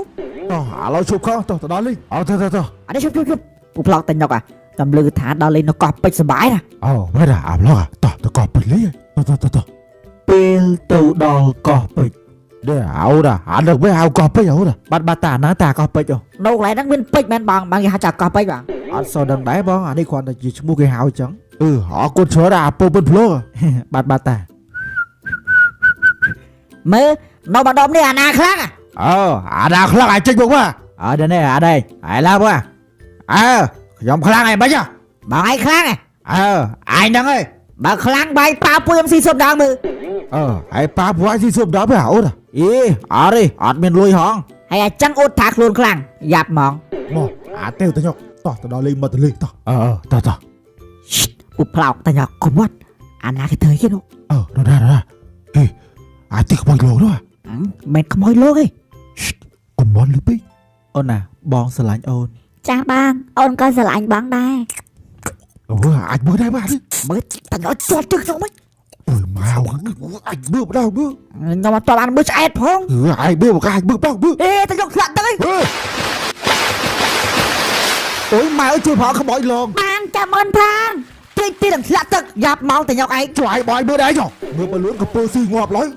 ឡូវជប់ខោទៅដល់លេងទៅ អានេះជប់ពូប្លុកតែញុកកំលឺថាដល់លេងនៅកោះពេជ្រសបាយណា មែនអាប្លុកទៅកោះពេជ្រលេងទៅពេលទៅដល់កោះពេជ្រនេះអូនអានឹកវិញហៅកោះពេជ្រអូនបាត់តាណាតាកោះពេជ្រ នៅកន្លែងហ្នឹងមានពេជ្រមែនបងគេហៅថាកោះពេជ្របង អត់សូវដឹងដែរបងអានេះគ្រាន់តែជាឈ្មោះគេហៅអញ្ចឹងអរគុណច្រើនអាពូពិនភ្លោបាត់តា មើលនៅម្ដុំនេះអាណាខ្លាំង អាណាខ្លាំងអាចចេញមកមកđây này đây ai lao quáខ្ញុំខ្លាំងឯងបាច់បងឯងខ្លាំងឯងហ្នឹងឯង បើខ្លាំងបាយប៉ាពួយខ្ញុំស៊ីសុំដល់មើល ហើយប៉ាពួយស៊ីសុំដល់អូនអត់ទេអត់មានលុយហង ហើយអញ្ចឹងអ៊ូតថាខ្លួនខ្លាំងយ៉ាប់ហ្មង មកអាទេវទៅញ៉ុកតោះទៅដល់លេងមកទៅលេងតោះតោះ ពូប្លោកតែញ៉ុកកុំវត្តអាណាគេធ្វើគេនោះ ណាអាទីខ្មោយលោកនោះ មិនខ្មោយលោកទេ កុំមន់លឺពេកអូនណាបងស្រឡាញ់អូន ចាស់បងអូនក៏ស្រឡាញ់បងដែរ អាចមើលដែរបាទ មើលតែញ៉ុកជាប់ទឹកទៅមិន មកអាចមើលម្ដងមើល ខ្ញុំអត់តបានមើលឆ្អែតផង អាចមើលមកអាចមើលបងមើល តែញ៉ុកស្លាក់ទឹកឯង អូយម៉ែអើយជួយផងខ្មោយលង បានចាំអូនផងទីនឹងស្លាក់ទឹកយ៉ាប់មកតែញ៉ុកឯង ជួយឲ្យបងមើលដែរចុះមើលបលូនកំពើស៊ីងាប់ឡើយ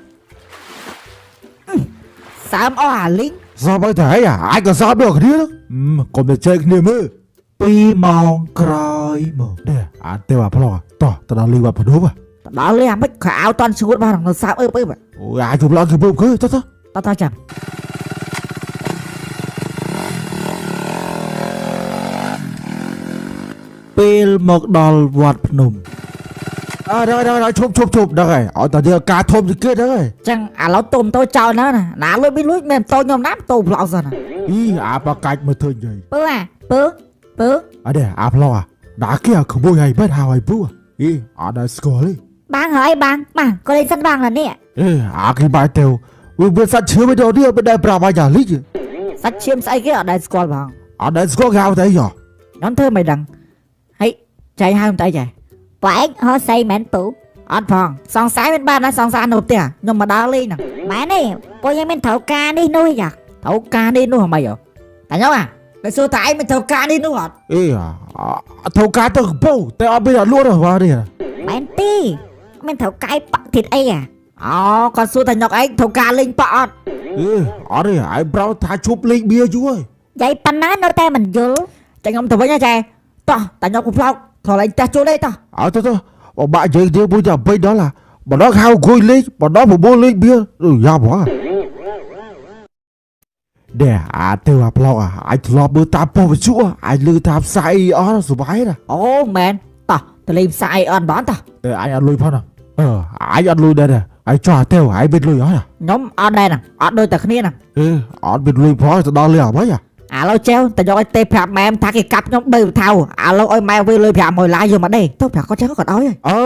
សើមអស់អាលីង សោះបើតែអាចក៏សោះដូចគ្នាកុំទៅជែកគ្នាមើល2ម៉ោងក្រោយ យមកនេះអាទេវអាប្លុកតោះទៅដល់លីវ៉ាភ្នំ ដល់លេអាមិនខោអោតន់ឈួតបងនៅសាប់អឺ អូអាជុំឡងគឺពើគឺតោះ តោះចាំ ពេលមកដល់វត្តភ្នំដល់ឈប់ដល់ហើយឲ្យតែយកការធំទៅគេដល់ហើយ ចឹងឥឡូវទុំតូចចោលណាណាលុយមិនលុយមិនតូចខ្ញុំណាតូប្លោកសិន អីអាបកាច់មើលឃើញយី ពើពើ អត់ទេអាប្លុកដាក់គេក្មួយហើយមិនហើយពូអីអត់ដល់ស្គាល់ទេ បានហើយបានក៏លេងសិនបានឡានេះ អេអាគេបាយទៅវាសាច់ឈើមិនដល់នេះមិនដែលប្រាប់ឲ្យយ៉ាលី សាច់ឈាមស្អីគេអត់ដែលស្គាល់បង អត់ដែលស្គាល់គេហៅតែយោ ខ្ញុំធ្វើមិនដឹងហើយចៃហៅតែចៃបើឯងហោសៃមែនពូអត់ផងសង្ស័យមិនបានណាសង្ស័យនៅផ្ទះខ្ញុំមកដើរលេងហ្នឹងមែនទេពួកយើងមានត្រូវការនេះនោះយ៉ាត្រូវការនេះនោះហ្មងតែខ្ញុំតែសួរតែឯងមានត្រូវការនេះនោះអត់ អេធ្វើការទៅកំពូតែអត់មានលក់ទេបាទនេះ មែនទេមានត្រូវកាយប៉ទៀតអីអូគាត់សួរតែខ្ញុំឯងត្រូវការលេងប៉អត់ អេអត់ទេឯងប្រោថាជប់លេងបៀយូរហើយ យាយប៉ុណ្ណានៅតែមិនយល់តែខ្ញុំទៅវិញហ៎ចែតោះតែខ្ញុំក៏ផ្លោកត្រូវលេងផ្ទះជួលទេតោះ អត់ទៅបើបាក់យើងទៅមួយតែ3ដុល្លារបើដល់ហៅគួយលេងបើដល់9លេងបៀយ៉ាប់ហ៎ដែលអាទៅអាប្លោកអាចធ្លាប់មើលតាមប៉ុស្តិ៍វិទ្យុអាចលឺតាមផ្សាយអស់សុបាយណា អូមែនតោះទៅលេងផ្សារអីអត់បងតោះ តែអាចអត់លុយផងអាចអត់លុយដែរអាចចោះទៅអាចមានលុយអត់ ខ្ញុំអត់ដែរណាអត់ដូចតែគ្នាណា អេអត់មានលុយផងទៅដល់លេងអ្វី ឥឡូវចែវតែយកឲ្យទេប្រាប់ម៉ែថាគេកាប់ខ្ញុំ3ថៅឥឡូវឲ្យម៉ែវាលុយ500ឡាយយកមកដេទៅប្រាប់គាត់ចែវគាត់ឲ្យ អឺ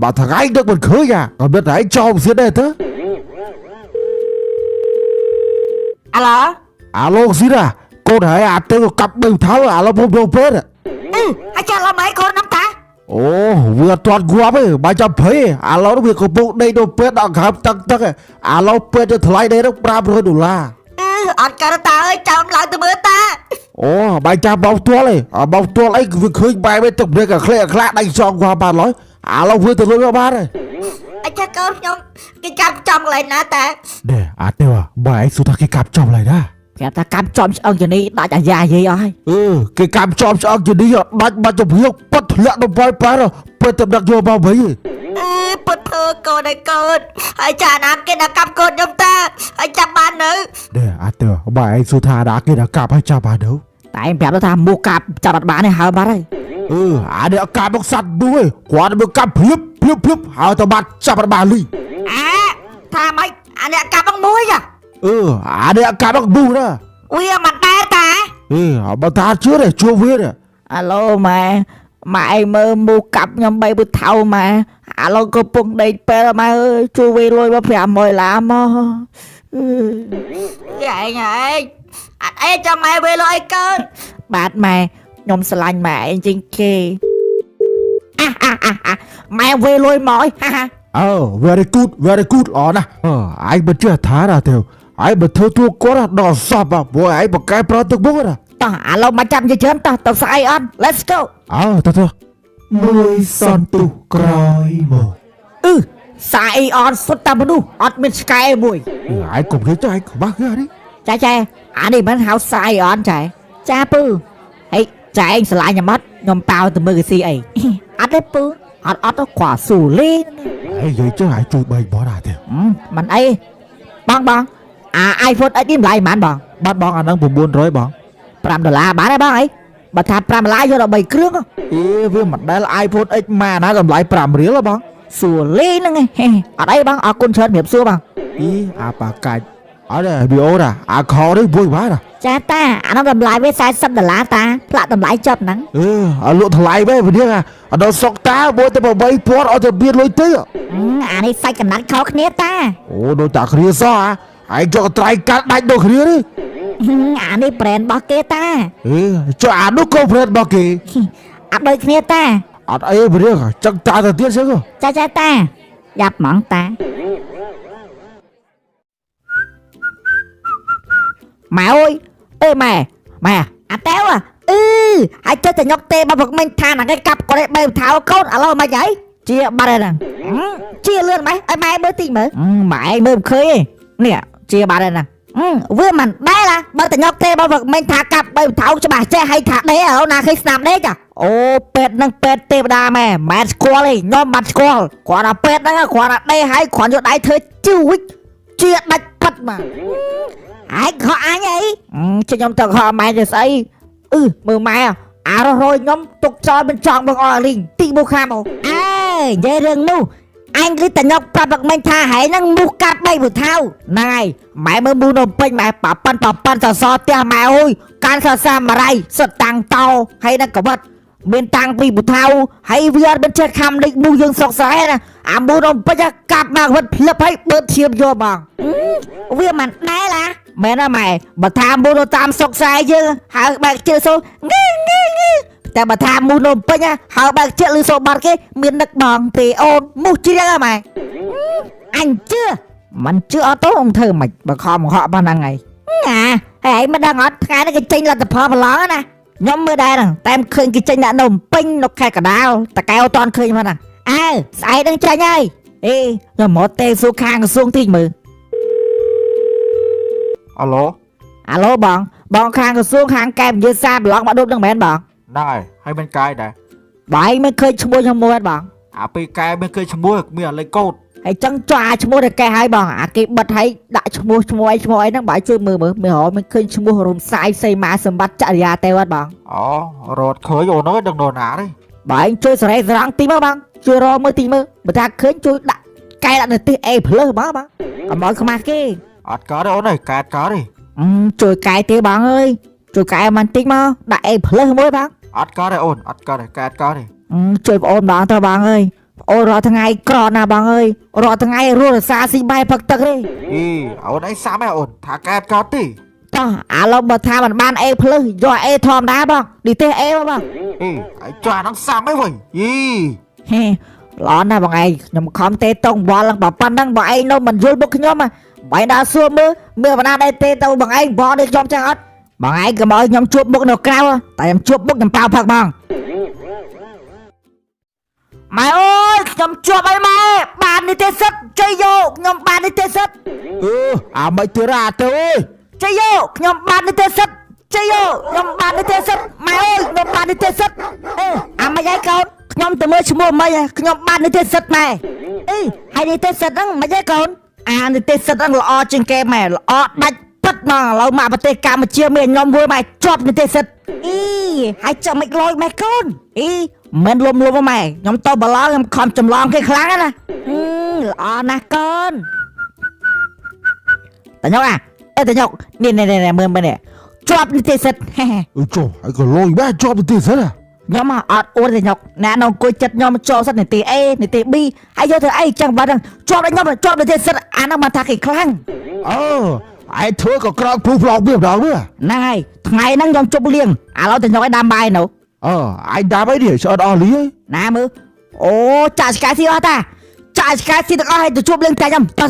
បើថ្ងៃដឹកមិនឃើញក៏មិនតែចោលផ្សេងដែរទៅ អាឡូ ស៊ីរ៉ាកូនហើយអាទៅកាប់3ថៅឥឡូវពុំទៅពេទ្យ អាចឡម៉ៃកូនខ្ញុំតា អូវាអត់ទាន់ងាប់ទេបើចាំភ័យឥឡូវវាកំពុងដេកនៅពេទ្យដល់ក្រោមទឹកឥឡូវពេទ្យទៅថ្លៃដេក$500 អត់កើតតាអើយចាំឡើងទៅមើលតា អូបាយចាំបោកទាល់ឯងបោកទាល់អីវាឃើញបាយវិញទឹកព្រៀកក្លែកដៃចង់ងាប់បានឡើយឥឡូវវាទៅលុយមកបានហើយ អាចកូនខ្ញុំគេកាប់ចំកន្លែងណាតា នេះអាទេវបាយឯងសុថាគេកាប់ចំឡើយណា ប្រាប់ថាកាប់ចំឆ្អឹងជនីដាច់អាយ៉ាយាយអស់ហើយ គេកាប់ចំឆ្អឹងជនីដាច់បាច់ទៅព្រៀកប៉ាត់ធ្លាក់ទៅបាយប៉ែពេទ្យទៅដឹកយកមកវិញ ពុតធ្វើកូនឲ្យកូនហើយចាណាគេដាក់កាប់កូនខ្ញុំតាហើយចាប់បាននៅ នេះអាទេវបាយឯងសុថាដាក់គេដាក់កាប់ហើយចាប់បានទៅ តែឯងប្រាប់ថាមកកាប់ចាប់អត់បានទេហើបាត់ហើយ អានេះកាប់មកសัตว์មួយគាត់មកកាប់ព្រៀបហើយទៅបាត់ចាប់បានលី ថាម៉េចអាអ្នកកាប់មកមួយ អានេះកាប់មកប៊ូណា វាមិនដែរតា បើថាជឿទេជួវាទេ អាឡូម៉ែឯងមើលមកកាប់ខ្ញុំ3ថៅម៉ែឥឡូវកំពុងដេកពេលម៉ែអើយជួយវាលុយមក500ឡាមកឯងអត់អីចាំម៉ែវាលុយអីកើតបាទម៉ែខ្ញុំស្រឡាញ់ម៉ែឯងជាងគេម៉ែវាលុយមកvery good អណាឯងមិនជឿថាទេឯងបើធ្វើទួគាត់ដល់សពព្រោះឯងបកកែប្រទឹកមុខណា តោះឥឡូវមកចាំជាច្រើនតោះទៅស្អីអត់ Let's go ទៅមួយសន្ទុះក្រោយមក សាអីអត់សុទ្ធតែមនុស្សអត់មានឆ្កែមួយ ឯងកុំនិយាយទៅឯងខ្វះគេនេះ ចែអានេះមិនហៅសាអីអត់ចាពឺហេចែឯងស្រឡាញ់ខ្ញុំអត់ខ្ញុំប៉ាវទៅមើលគេស៊ីអីអត់ទេពឺអត់គាត់ស៊ូលី ឯងនិយាយទៅឯងជួយបីបោះដែរទេ មិនអីបងអា iPhone X នេះម្លាយប៉ុន្មានបង បាត់បងអាហ្នឹង900បង$5បានទេបងអីបើថា$5យកដល់3គ្រឿង វាមិនដែល iPhone X ម៉ាណាតម្លៃ5រៀលបង ស៊ូលីហ្នឹងឯងអត់អីបងអរគុណច្រើនជំរាបសួរបង អាប៉ាកាច់អត់ទេវីអូណាអាខោនេះមួយបាន ចាតាអានោះតម្លៃវា$40តាផ្លាក់តម្លៃចប់ហ្នឹង អត់លក់ថ្លៃវិញវិញអត់ដល់សុកតាមួយទៅ8000អត់ទៅមានលុយទៅ អានេះសាច់កណ្ដាត់ខុសគ្នាតា អូដូចតាគ្រាសោះឯងចុះត្រៃកាត់ដាច់ដូចគ្នានេះ អានេះ brand របស់គេតា ចុះអានោះក៏ brand របស់គេ អត់ដូចគ្នាតា អត់អីវិញចឹងតាទៅទៀតចឹង ចាតាយ៉ាប់ហ្មងតាម៉ែអើយម៉ែអាតើហើយចុះតែញុកទេបើព្រឹកមិញថាណាគេកាប់គាត់ឲ្យ3ថៅកូនឥឡូវមិនហើយជាបាត់ហើយហ្នឹងជាលឿនម៉ែឲ្យម៉ែមើលតិចមើលម៉ែមើលមិនឃើញទេនេះជាបាត់ហើយហ្នឹង វាមិនដែរឡាបើតែញ៉ុកទេបើមិនថាកាប់បីថោច្បាស់ចេះឲ្យថាដេហៅណាឃើញស្នាមដេចាអូពេទ្យនឹងពេទ្យទេវតាម៉ែមិនស្គាល់ទេខ្ញុំមិនស្គាល់គាត់ថាពេទ្យហ្នឹងគាត់ថាដេឲ្យគ្រាន់យកដៃធ្វើជូវិចជាដាច់ប៉ិតមកឯងខកអញអីខ្ញុំទៅខកម៉ែទៅស្អីមើលម៉ែអាររយខ្ញុំទុកចោលមិនចង់បងអស់លីងទីបុខាមកអើនិយាយរឿងនោះអញគឺតញ៉ុកប្រាប់មិនថាហែងហ្នឹងមុខកាត់បីពូថៅហ្នឹងហើយម៉ែមើលមូនំពេញម៉ែប៉ប៉ាន់សសផ្ទះម៉ែអើយកាន់សសាមរៃសុទ្ធតាំងតោហើយនឹងកវិតមានតាំងពីពូថៅហើយវាអត់មានចេះខំដេកមូយើងសុកស្រែណាអាមូនំពេញកាប់មកវិតភ្លឹបហើយបើធៀបយកបងវាមិនដែរឡាមែនណាម៉ែបើថាមូនតាមសុកស្រែយើងហើយបែកជើសូងីតែបើថាមូនំពេញហើយបើកជិះឬសូបាត់គេមាននឹកបងទេអូនមុះជ្រៀងហ៎ម៉ែអញជឿមិនជឿអត់ទៅôngធ្វើមិនបើខំហក់ប៉ុណ្ណឹងហើយហើយមិនដឹងអត់ថ្ងៃនេះគេចេញលទ្ធផលប្រឡងណាខ្ញុំមើលដែរតែមិនឃើញគេចេញដាក់នំពេញនៅខេត្តកណ្ដាលតកែអត់តន់ឃើញហ្នឹងស្អែកនឹងចាញ់ហើយខ្ញុំមកទេសួរខាងក្រសួងតិចមើលអាឡូបងខាងក្រសួងខាងកែវិទ្យាសាស្ត្រប្រឡងមកដុតនឹងមែនបងហ្នឹងហើយមិនកាយដែរបាយមិនឃើញឈ្មោះខ្ញុំអត់បងអាពេលកែមិនឃើញឈ្មោះមានលេខកូដហើយចឹងចុះអាឈ្មោះដែលកែឲ្យបងអាគេបិទឲ្យដាក់ឈ្មោះអីហ្នឹងបាយជួយមើលមានមិនឃើញឈ្មោះរំសាយសីមាសម្បត្តិចរិយាទេអត់បងអូរត់ឃើញអូនអើយដឹងនរណាទេបាយជួយសរេស្រង់ទីមើលបងជួយរកមើលទីមើលបើថាឃើញជួយដាក់កែដាក់នៅទីអេភ្លើសបងកុំឲ្យខ្មាស់គេអត់កើតទេអូនអើយកែកើតទេជួយកែទេបងអើយជួយកែមិនតិចមកដាក់អេភ្លើសមួយបងអត់កើតទេអូនអត់កើតទេកែកើតទេជួយបងអូនបងទៅបងអើយអូនរាល់ថ្ងៃក្រណាបងអើយរាល់ថ្ងៃរស់រសាស៊ីបាយផឹកទឹកទេអូនឯងសាប់ហ៎អូនថាកែកើតទេតោះឥឡូវបើថាមិនបានអេភ្លើសយកអេធម្មតាបងឌីទេសអេបងឯងចុះអាហ្នឹងសាប់ហីវិញហេល្អណាស់បងឯងខ្ញុំខំទេតងវល់ឡើងប៉ុណ្ណឹងបងឯងនៅមិនយល់មុខខ្ញុំបាយដើរសួរមើលបណ្ណាដែរទេទៅបងឯងបងនេះខ្ញុំចឹងអត់បងឯងកុំឲ្យខ្ញុំជួបមុខនៅក្រៅតែខ្ញុំជួបមុខខ្ញុំប៉ៅផឹកបងម៉ែអើយខ្ញុំជួបអីម៉ែបាននីតិសិទ្ធជ័យយោខ្ញុំបាននីតិសិទ្ធអាមិនទៀតអាទៅអើយជ័យយោខ្ញុំបាននីតិសិទ្ធជ័យយោខ្ញុំបាននីតិសិទ្ធម៉ែអើយខ្ញុំបាននីតិសិទ្ធអាមិនឯងកូនខ្ញុំទៅមើលឈ្មោះមិនខ្ញុំបាននីតិសិទ្ធម៉ែហើយនីតិសិទ្ធហ្នឹងមិនឯងកូនអានីតិសិទ្ធហ្នឹងល្អជាងគេម៉ែល្អដាច់ពិតមកឥឡូវមកប្រទេសកម្ពុជាមានខ្ញុំមួយម៉ែជាប់នីតិសិទ្ធហើយចាំមិនលយម៉ែកូនមិនលំម៉ែខ្ញុំទៅបឡងខ្ញុំខំចម្លងគេខ្លាំងណាល្អណាស់កូនតញ៉ុកតញ៉ុកនេះមើលនេះជាប់នីតិសិទ្ធចុះហើយក៏លយបែជាប់នីតិសិទ្ធខ្ញុំអត់អួតតញ៉ុកណានៅអង្គុយចិត្តខ្ញុំចូលសិទ្ធនីតិ A នីតិ B ហើយយកទៅអីចឹងបាត់ហ្នឹងជាប់ដល់ខ្ញុំជាប់នីតិសិទ្ធអាហ្នឹងមកថាគេខ្លាំងឯងធ្វើក៏ក្រោកភូប្លង់វាម្ដងនេះហ្នឹងហើយថ្ងៃហ្នឹងខ្ញុំជប់លៀងឥឡូវតញ៉ុកឲ្យដាំបាយនៅឯងដាំអីនេះឆ្អិតអស់លីណាមើលអូចាក់ស្កាយស៊ីអស់តាចាក់ស្កាយស៊ីទាំងអស់ឲ្យទៅជួបលៀងតែខ្ញុំតោះ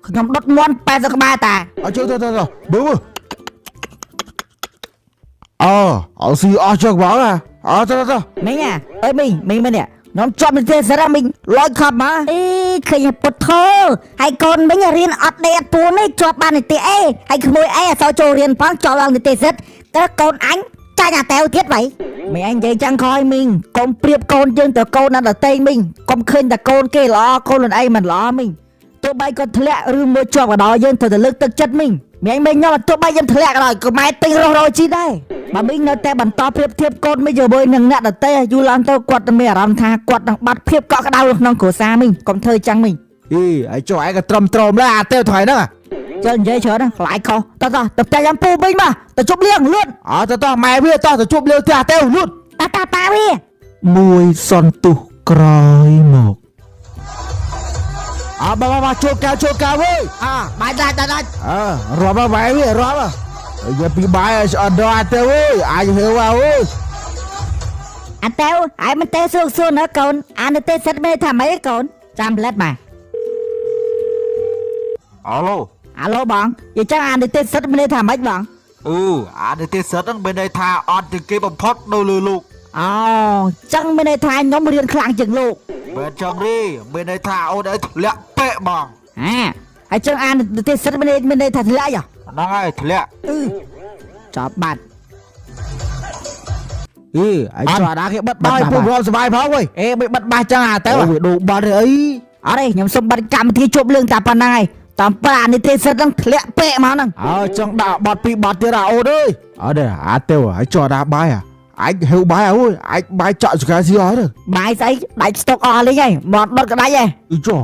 ខ្ញុំដុតមន់80ក្បាលតាអត់ជួយទៅមើលអត់ស៊ីអស់ចុះបងទៅមីងអើយមីងមើលនេះខ្ញុំជាប់នីតិសិទ្ធមីងលយខប់មកឃើញពុទ្ធោហើយកូនមីងរៀនអត់ដេកអត់ពួននេះជាប់បាននីតិ A ហើយក្មួយអីអត់សូវចូលរៀនផងជាប់ឡើងនីតិសិទ្ធតើកូនអញចាញ់អាតែវទៀតវ៉ៃមីងអញនិយាយចឹងខ້ອຍមីងកុំប្រៀបកូនយើងទៅកូនណាត់ដតេមីងកុំឃើញតែកូនគេល្អកូនខ្លួនឯងមិនល្អមីងទោះបីគាត់ធ្លាក់ឬមួយជាប់ក៏ដោយយើងត្រូវតែលើកទឹកចិត្តមីងមីងខ្ញុំទោះបីយើងធ្លាក់ក៏ដោយក៏ម៉ែទិញរស់ជីដែរបើមីងនៅតែបន្តប្រៀបធៀបកូនមីងជាមួយនឹងអ្នកដតេយូរឡើងទៅគាត់មានអារម្មណ៍ថាគាត់នឹងបាត់ភាពកក់ក្ដៅក្នុងគ្រួសារមីងកុំធ្វើចឹងមីងហើយចុះឯងក៏ត្រឹមត្រូវដែរអាទេថ្ងៃហ្នឹងចុះនិយាយច្រើនខ្លាចខុសតោះទៅផ្ទះយ៉ាងពូមីងមកទៅជប់លៀងលឿនតោះម៉ែវាតោះទៅជប់លៀងផ្ទះទេលឿនតាវាមួយសន្ទុះក្រោយមកមកជួបកៅវិញបាយដាច់រាប់មកបាយវារាប់យកពីបាយឲ្យអត់ដល់ទៅអើយអាចហៅអើយអាតែវហើយមិនទេសួរណាកូនអានទេសិតមេថាម៉េចកូនចាំផ្លែតបាទអាឡូបងនិយាយចឹងអានទេសិតមេថាម៉េចបងអានទេសិតហ្នឹងមានន័យថាអត់ជាគេបំផុតនៅលើលោកចឹងមានន័យថាខ្ញុំរៀនខ្លាំងជាងលោកបើចឹងទេមានន័យថាអូនឲ្យធ្លាក់ពេកបងហើយចឹងអានទេសិតមានន័យថាធ្លាក់ ហ្នឹងហើយធ្លាក់ ចប់បាត់ អេឯចោះអាដាគេបិទបាយពុំរំសបាយផងវ៉ៃ អេមិនបិទបាសចឹងអាទៅ អូវាដូរបាត់អី អត់ទេខ្ញុំសុំបិទកម្មវិធីជប់លឿងតែប៉ុណ្ណឹងហើយតាមប្រានេះទេសិតហ្នឹងធ្លាក់ពេកមកហ្នឹង អើចង់ដាក់បាត់ពីបាត់ទៀតអូនអើយអត់ទេអាទៅឯចោះអាដាបាយអាចហៅបាយអូយអាចបាយចាក់សកាស៊ីអស់ទៅ បាយស្អីដាច់ស្តុកអស់លីងហើយមកដុតក៏ដាច់ហើយ អីចោះ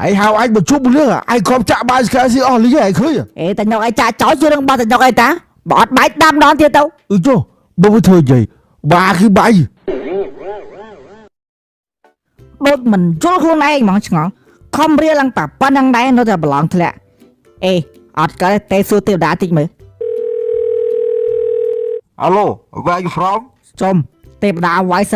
ឯហៅអាចមកជប់លឿងឯខំចាក់បាយសកាស៊ីអស់លីងឯឃើញ អេតែញ៉ុកឯចាចោលជឿរឿងបោះតែញ៉ុកឯតាបើអត់បាយដាំដងទៀតទៅ អីចុះបើវាធ្វើយាយបាគឺបាយ ដូចមិនយល់ខ្លួនឯងហ្មងឆ្ងល់ខំរៀលឡើងតែប៉ុណ្្នឹងដែរនៅតែប្រឡងធ្លាក់អេអត់កើតទេសួរទេវតាតិចមើល Hello where are you from ចំទេវតាវាយសិត